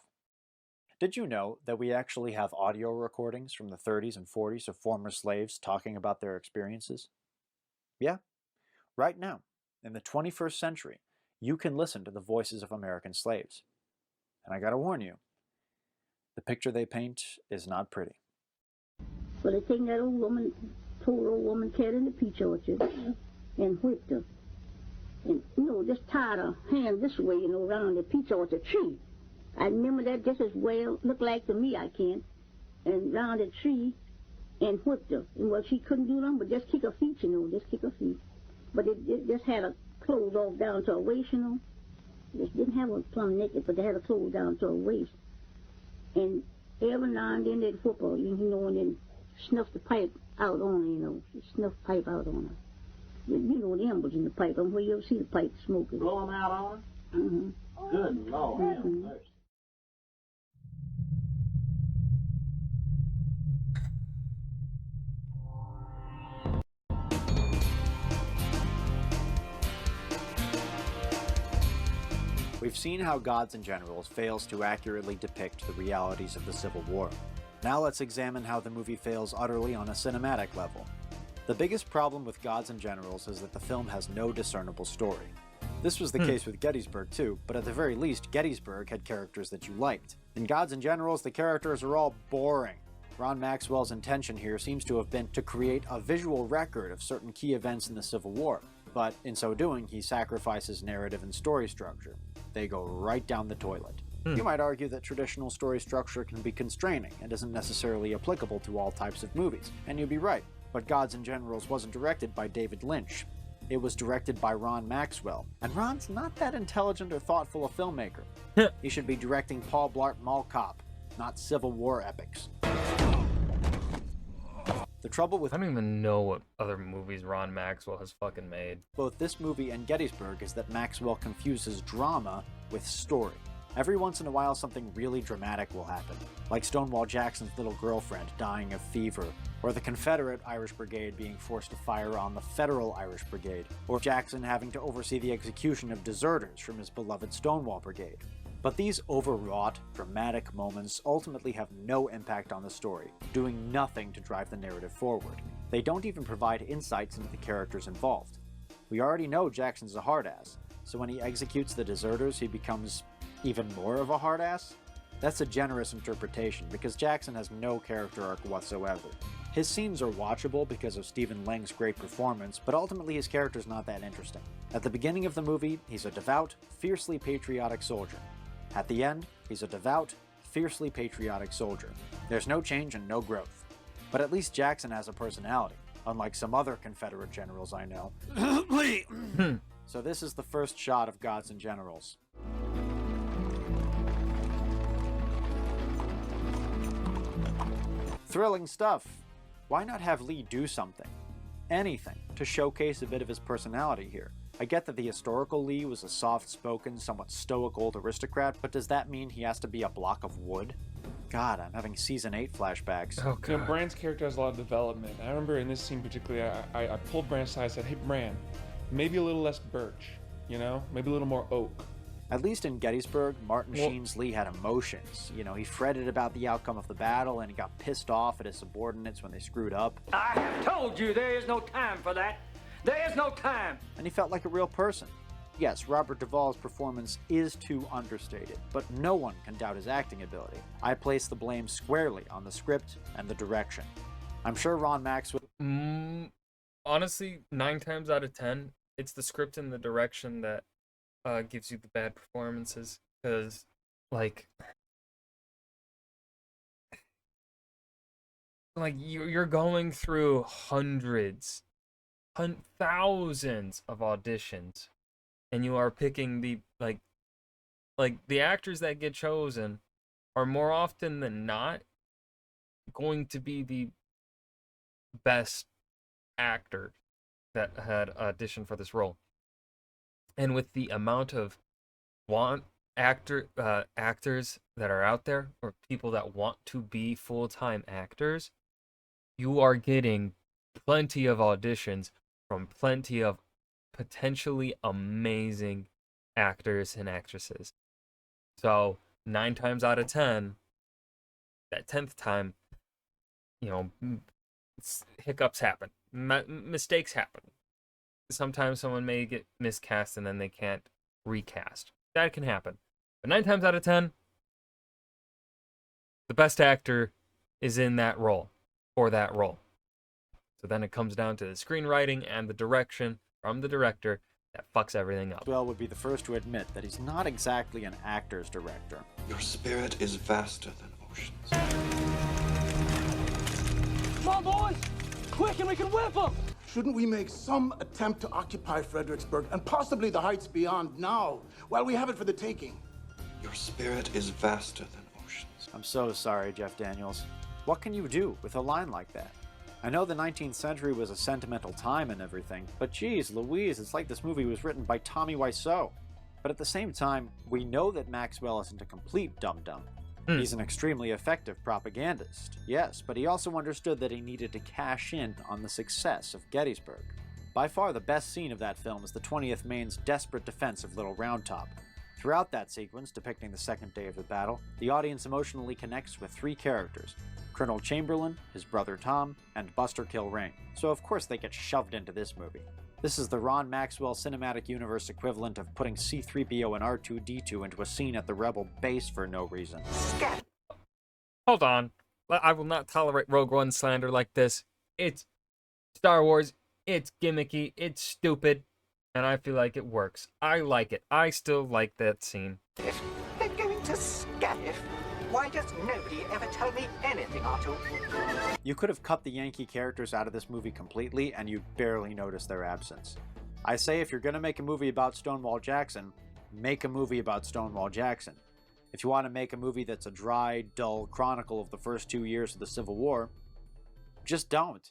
Did you know that we actually have audio recordings from the 30s and 40s of former slaves talking about their experiences? Yeah. Right now, in the 21st century, you can listen to the voices of American slaves. And I gotta warn you, the picture they paint is not pretty. Well, they taken that old woman, poor old woman, carried in the peach orchard and whipped her. And, just tied her hand this way, around the peach orchard tree. I remember that just as well, looked like to me, I can, and round the tree and whipped her. And well, she couldn't do nothing but just kick her feet, just kick her feet. But it just had her clothes off down to her waist, Just didn't have her plumb naked, but they had her clothes down to her waist. And every now and then they'd whip her, and then snuff the pipe out on her, snuff pipe out on her. The embers in the pipe. Where you ever see the pipe smoking? Blow them out on her? Mm-hmm. Good Lord. Mm-hmm. We've seen how Gods and Generals fails to accurately depict the realities of the Civil War. Now let's examine how the movie fails utterly on a cinematic level. The biggest problem with Gods and Generals is that the film has no discernible story. This was the case with Gettysburg too, but at the very least, Gettysburg had characters that you liked. In Gods and Generals, the characters are all boring. Ron Maxwell's intention here seems to have been to create a visual record of certain key events in the Civil War, but in so doing, he sacrifices narrative and story structure. They go right down the toilet. You might argue that traditional story structure can be constraining and isn't necessarily applicable to all types of movies, and you'd be right. But Gods and Generals wasn't directed by David Lynch. It was directed by Ron Maxwell, and Ron's not that intelligent or thoughtful a filmmaker. He should be directing Paul Blart Mall Cop, not Civil War epics. The trouble with... I don't even know what other movies Ron Maxwell has fucking made. Both this movie and Gettysburg is that Maxwell confuses drama with story. Every once in a while something really dramatic will happen, like Stonewall Jackson's little girlfriend dying of fever, or the Confederate Irish Brigade being forced to fire on the Federal Irish Brigade, or Jackson having to oversee the execution of deserters from his beloved Stonewall Brigade. But these overwrought, dramatic moments ultimately have no impact on the story, doing nothing to drive the narrative forward. They don't even provide insights into the characters involved. We already know Jackson's a hard-ass, so when he executes the deserters he becomes even more of a hard-ass? That's a generous interpretation, because Jackson has no character arc whatsoever. His scenes are watchable because of Stephen Lang's great performance, but ultimately his character's not that interesting. At the beginning of the movie, he's a devout, fiercely patriotic soldier. At the end, he's a devout, fiercely patriotic soldier. There's no change and no growth. But at least Jackson has a personality, unlike some other Confederate generals I know. So this is the first shot of Gods and Generals. Thrilling stuff. Why not have Lee do something? Anything, to showcase a bit of his personality here. I get that the historical Lee was a soft-spoken, somewhat stoic old aristocrat, but does that mean he has to be a block of wood? God, I'm having Season 8 flashbacks. Oh, God. You know, Bran's character has a lot of development. I remember in this scene particularly, I pulled Bran aside and said, hey, Bran, maybe a little less birch, you know? Maybe a little more oak. At least in Gettysburg, Martin Sheen's Lee had emotions. You know, he fretted about the outcome of the battle, and he got pissed off at his subordinates when they screwed up. I have told you there is no time for that. There is no time. And he felt like a real person. Yes, Robert Duvall's performance is too understated, but no one can doubt his acting ability. I place the blame squarely on the script and the direction. I'm sure Ron Maxwell... Honestly, 9 times out of 10, it's the script and the direction that gives you the bad performances. Because, like you're going through hundreds, thousands of auditions, and you are picking the like the actors that get chosen are more often than not going to be the best actor that had auditioned for this role. And with the amount of actors that are out there, or people that want to be full-time actors, you are getting plenty of auditions from plenty of potentially amazing actors and actresses. So 9 times out of 10, that 10th time, you know, hiccups happen, mistakes happen. Sometimes someone may get miscast and then they can't recast. That can happen. But 9 times out of 10, the best actor is in that role, for that role. So then it comes down to the screenwriting and the direction from the director that fucks everything up. Maxwell would be the first to admit that he's not exactly an actor's director. Your spirit is vaster than oceans. Come on, boys! Quick, and we can whip them! Shouldn't we make some attempt to occupy Fredericksburg and possibly the heights beyond now, while we have it for the taking? Your spirit is vaster than oceans. I'm so sorry, Jeff Daniels. What can you do with a line like that? I know the 19th century was a sentimental time and everything, but geez Louise, it's like this movie was written by Tommy Wiseau. But at the same time, we know that Maxwell isn't a complete dum-dum. He's an extremely effective propagandist, yes, but he also understood that he needed to cash in on the success of Gettysburg. By far the best scene of that film is the 20th Maine's desperate defense of Little Round Top. Throughout that sequence, depicting the second day of the battle, the audience emotionally connects with 3 characters: Colonel Chamberlain, his brother Tom, and Buster Kilrain. So of course they get shoved into this movie. This is the Ron Maxwell Cinematic Universe equivalent of putting C-3PO and R2-D2 into a scene at the Rebel base for no reason. Hold on. I will not tolerate Rogue One slander like this. It's Star Wars, it's gimmicky, it's stupid, and I feel like it works. I like it. I still like that scene. If they're going to scaff, why does nobody ever tell me anything, Artu? You could have cut the Yankee characters out of this movie completely and you'd barely notice their absence. I say if you're gonna make a movie about Stonewall Jackson, make a movie about Stonewall Jackson. If you want to make a movie that's a dry, dull chronicle of the first 2 years of the Civil War, just don't.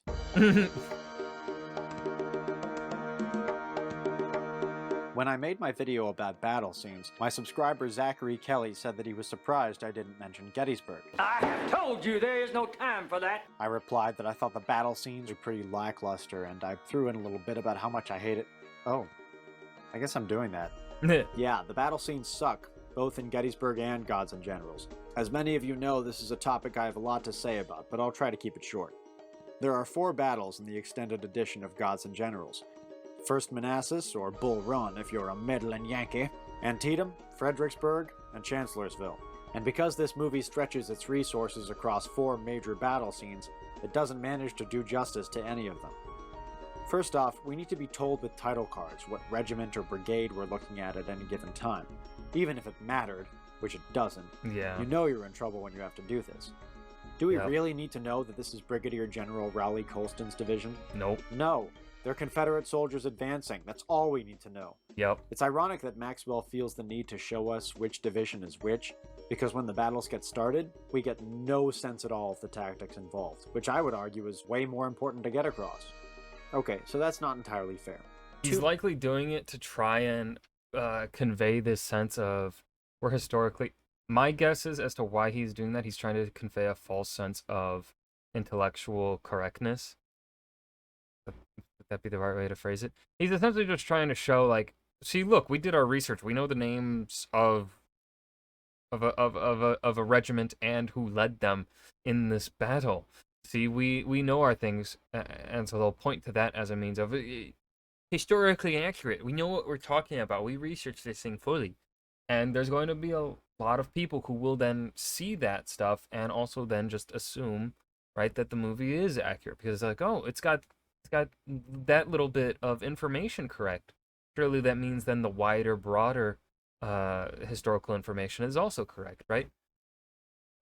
When I made my video about battle scenes, my subscriber Zachary Kelly said that he was surprised I didn't mention Gettysburg. I have told you there is no time for that. I replied that I thought the battle scenes were pretty lackluster, and I threw in a little bit about how much I hate it. Oh, I guess I'm doing that. Yeah, the battle scenes suck. both in Gettysburg and Gods and Generals. As many of you know, this is a topic I have a lot to say about, but I'll try to keep it short. There are 4 battles in the extended edition of Gods and Generals. First Manassas, or Bull Run if you're a meddling Yankee, Antietam, Fredericksburg, and Chancellorsville. And because this movie stretches its resources across 4 major battle scenes, it doesn't manage to do justice to any of them. First off, we need to be told with title cards what regiment or brigade we're looking at any given time. Even if it mattered, which it doesn't, Yeah. you know you're in trouble when you have to do this. Do we really need to know that this is Brigadier General Raleigh Colston's division? Nope. No. They're Confederate soldiers advancing. That's all we need to know. Yep. It's ironic that Maxwell feels the need to show us which division is which, because when the battles get started, we get no sense at all of the tactics involved, which I would argue is way more important to get across. Okay, so that's not entirely fair. He's likely doing it to try and convey this sense of, we're historically... My guess is as to why he's doing that, he's trying to convey a false sense of intellectual correctness. Would that be the right way to phrase it? He's essentially just trying to show, like, see, look, we did our research. We know the names of a regiment and who led them in this battle. See, we know our things, and so they'll point to that as a means of historically accurate. We know what we're talking about. We researched this thing fully. And there's going to be a lot of people who will then see that stuff and also then just assume, right, that the movie is accurate because it's like, oh, it's got that little bit of information correct. Surely that means then the wider, broader historical information is also correct, right?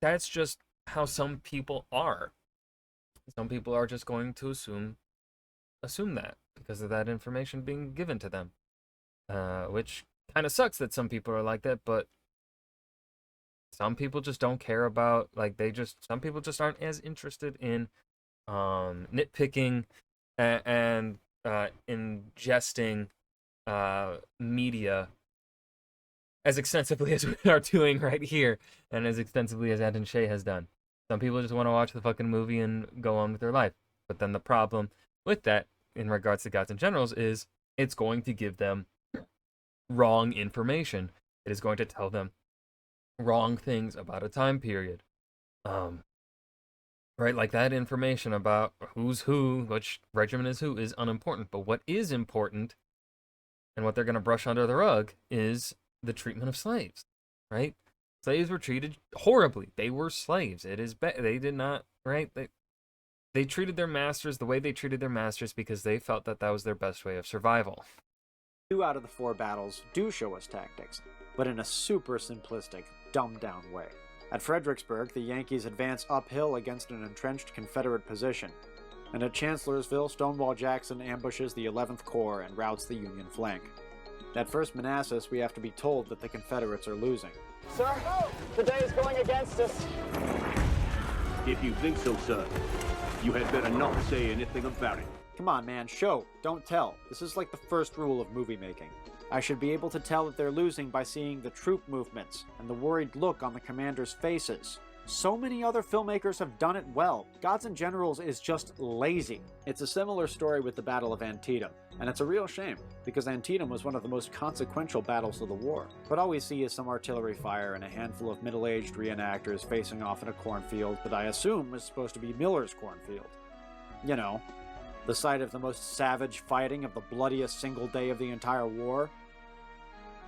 That's just how some people are. Some people are just going to assume that because of that information being given to them, which kind of sucks that some people are like that, but some people just don't care about, like, some people just aren't as interested in nitpicking and ingesting media as extensively as we are doing right here, and as extensively as Ed and Shay has done. Some people just want to watch the fucking movie and go on with their life. But then the problem with that, in regards to Gods and Generals, is it's going to give them wrong information. It is going to tell them wrong things about a time period. Right, like that information about who's who, which regiment is who, is unimportant. But what is important, and what they're going to brush under the rug, is the treatment of slaves, right? Slaves were treated horribly. They were slaves. They did not, right? They treated their masters the way they treated their masters because they felt that that was their best way of survival. 2 out of the 4 battles do show us tactics, but in a super simplistic, dumbed-down way. At Fredericksburg, the Yankees advance uphill against an entrenched Confederate position, and at Chancellorsville, Stonewall Jackson ambushes the 11th Corps and routs the Union flank. At First Manassas, we have to be told that the Confederates are losing. Sir, the day is going against us. If you think so, sir, you had better not say anything about it. Come on, man, show, don't tell. This is like the first rule of movie making. I should be able to tell that they're losing by seeing the troop movements and the worried look on the commanders' faces. So many other filmmakers have done it well. Gods and Generals is just lazy. It's a similar story with the Battle of Antietam, and it's a real shame, because Antietam was one of the most consequential battles of the war. But all we see is some artillery fire and a handful of middle-aged reenactors facing off in a cornfield that I assume is supposed to be Miller's cornfield. You know, the site of the most savage fighting of the bloodiest single day of the entire war.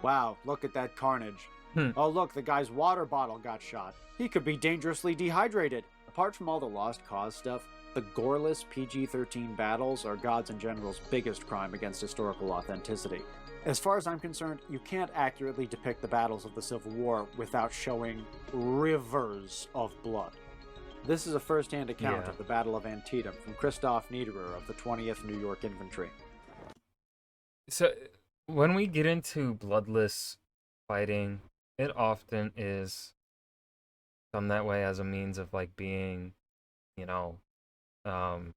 Wow, look at that carnage. Oh look, the guy's water bottle got shot. He could be dangerously dehydrated. Apart from all the Lost Cause stuff, the goreless PG-13 battles are Gods and Generals' biggest crime against historical authenticity. As far as I'm concerned, you can't accurately depict the battles of the Civil War without showing rivers of blood. This is a first-hand account of the Battle of Antietam from Christoph Niederer of the 20th New York Infantry. So, when we get into bloodless fighting, it often is done that way as a means of, like, being, you know, kind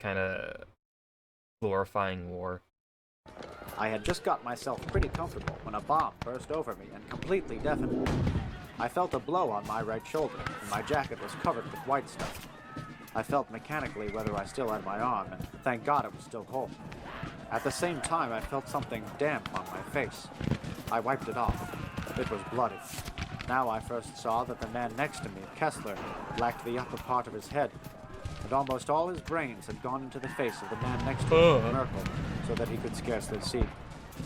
of glorifying war. I had just got myself pretty comfortable when a bomb burst over me and completely deafened me. I felt a blow on my right shoulder, and my jacket was covered with white stuff. I felt mechanically whether I still had my arm, and thank God it was still whole. At the same time, I felt something damp on my face. I wiped it off. It was bloody. Now I first saw that the man next to me, Kessler, lacked the upper part of his head, and almost all his brains had gone into the face of the man next to him, Merkel, so that he could scarcely see.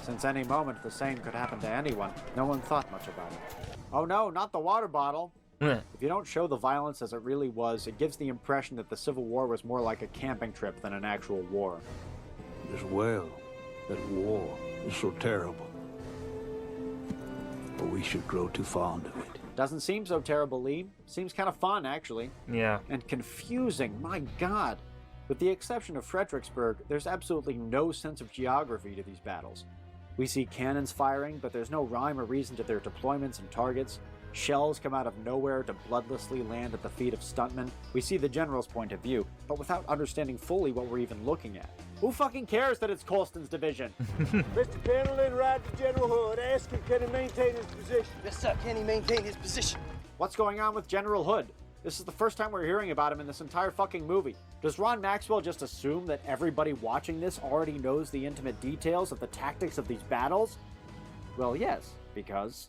Since any moment the same could happen to anyone, no one thought much about it. Oh no, not the water bottle! If you don't show the violence as it really was, it gives the impression that the Civil War was more like a camping trip than an actual war. As well, that war is so terrible. But we should grow too fond of it. Doesn't seem so terrible, Lee. Seems kind of fun, actually. Yeah. And confusing, my god. With the exception of Fredericksburg, there's absolutely no sense of geography to these battles. We see cannons firing, but there's no rhyme or reason to their deployments and targets. Shells come out of nowhere to bloodlessly land at the feet of stuntmen. We see the general's point of view, but without understanding fully what we're even looking at. Who fucking cares that it's Colston's division? Mr. Pendleton, ride to General Hood. Ask him, can he maintain his position? Yes, sir. Can he maintain his position? What's going on with General Hood? This is the first time we're hearing about him in this entire fucking movie. Does Ron Maxwell just assume that everybody watching this already knows the intimate details of the tactics of these battles? Well, yes, because...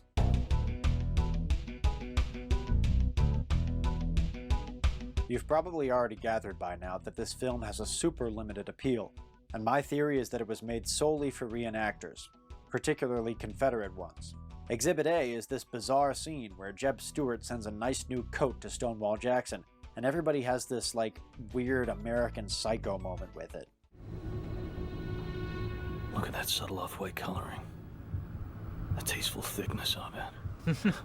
You've probably already gathered by now that this film has a super limited appeal, and my theory is that it was made solely for reenactors, particularly Confederate ones. Exhibit A is this bizarre scene where Jeb Stuart sends a nice new coat to Stonewall Jackson, and everybody has this, like, weird American Psycho moment with it. Look at that subtle off-white coloring. The tasteful thickness of it.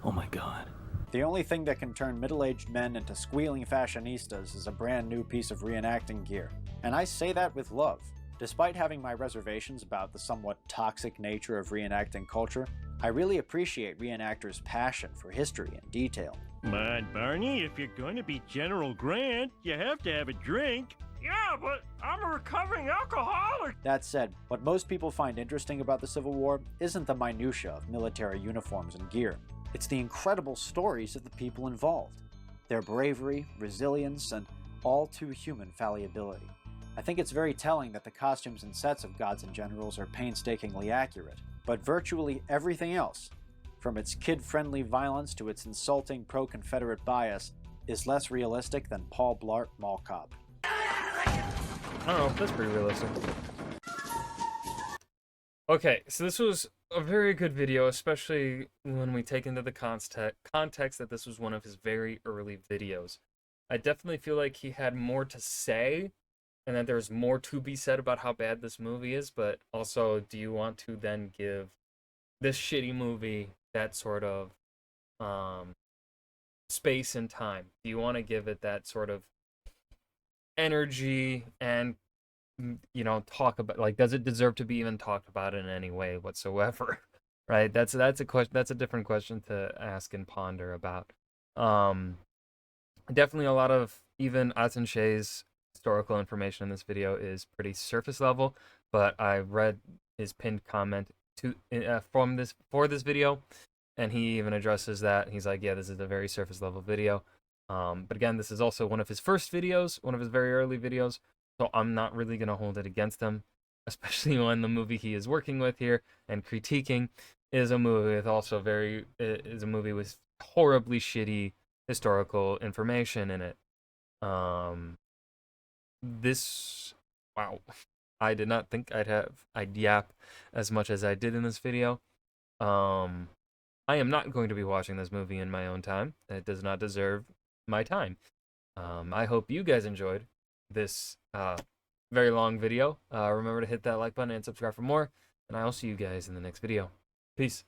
Oh my god. The only thing that can turn middle-aged men into squealing fashionistas is a brand new piece of reenacting gear. And I say that with love. Despite having my reservations about the somewhat toxic nature of reenacting culture, I really appreciate reenactors' passion for history and detail. Man, Barney, if you're going to be General Grant, you have to have a drink. Yeah, but I'm a recovering alcoholic. That said, what most people find interesting about the Civil War isn't the minutia of military uniforms and gear. It's the incredible stories of the people involved, their bravery, resilience, and all too human fallibility. I think it's very telling that the costumes and sets of Gods and Generals are painstakingly accurate, but virtually everything else, from its kid-friendly violence to its insulting pro-Confederate bias, is less realistic than Paul Blart Mall Cop. I don't know, that's pretty realistic. Okay, so this was a very good video, especially when we take into the context that this was one of his very early videos. I definitely feel like he had more to say, and that there's more to be said about how bad this movie is, but also, do you want to then give this shitty movie that sort of space and time? Do you want to give it that sort of energy and, you know, talk about, like, does it deserve to be even talked about in any way whatsoever? Right? That's a question. That's a different question to ask and ponder about. Definitely a lot of even Aten Shay's historical information in this video is pretty surface level, but I read his pinned comment for this video, and he even addresses that. He's like, yeah, this is a very surface level video. But again, this is also one of his first videos, one of his very early videos, so I'm not really going to hold it against him, especially when the movie he is working with here and critiquing is a movie with horribly shitty historical information in it. Wow, I did not think I'd yap as much as I did in this video. I am not going to be watching this movie in my own time. It does not deserve my time. I hope you guys enjoyed this very long video. Remember to hit that like button and subscribe for more, and I will see you guys in the next video. Peace.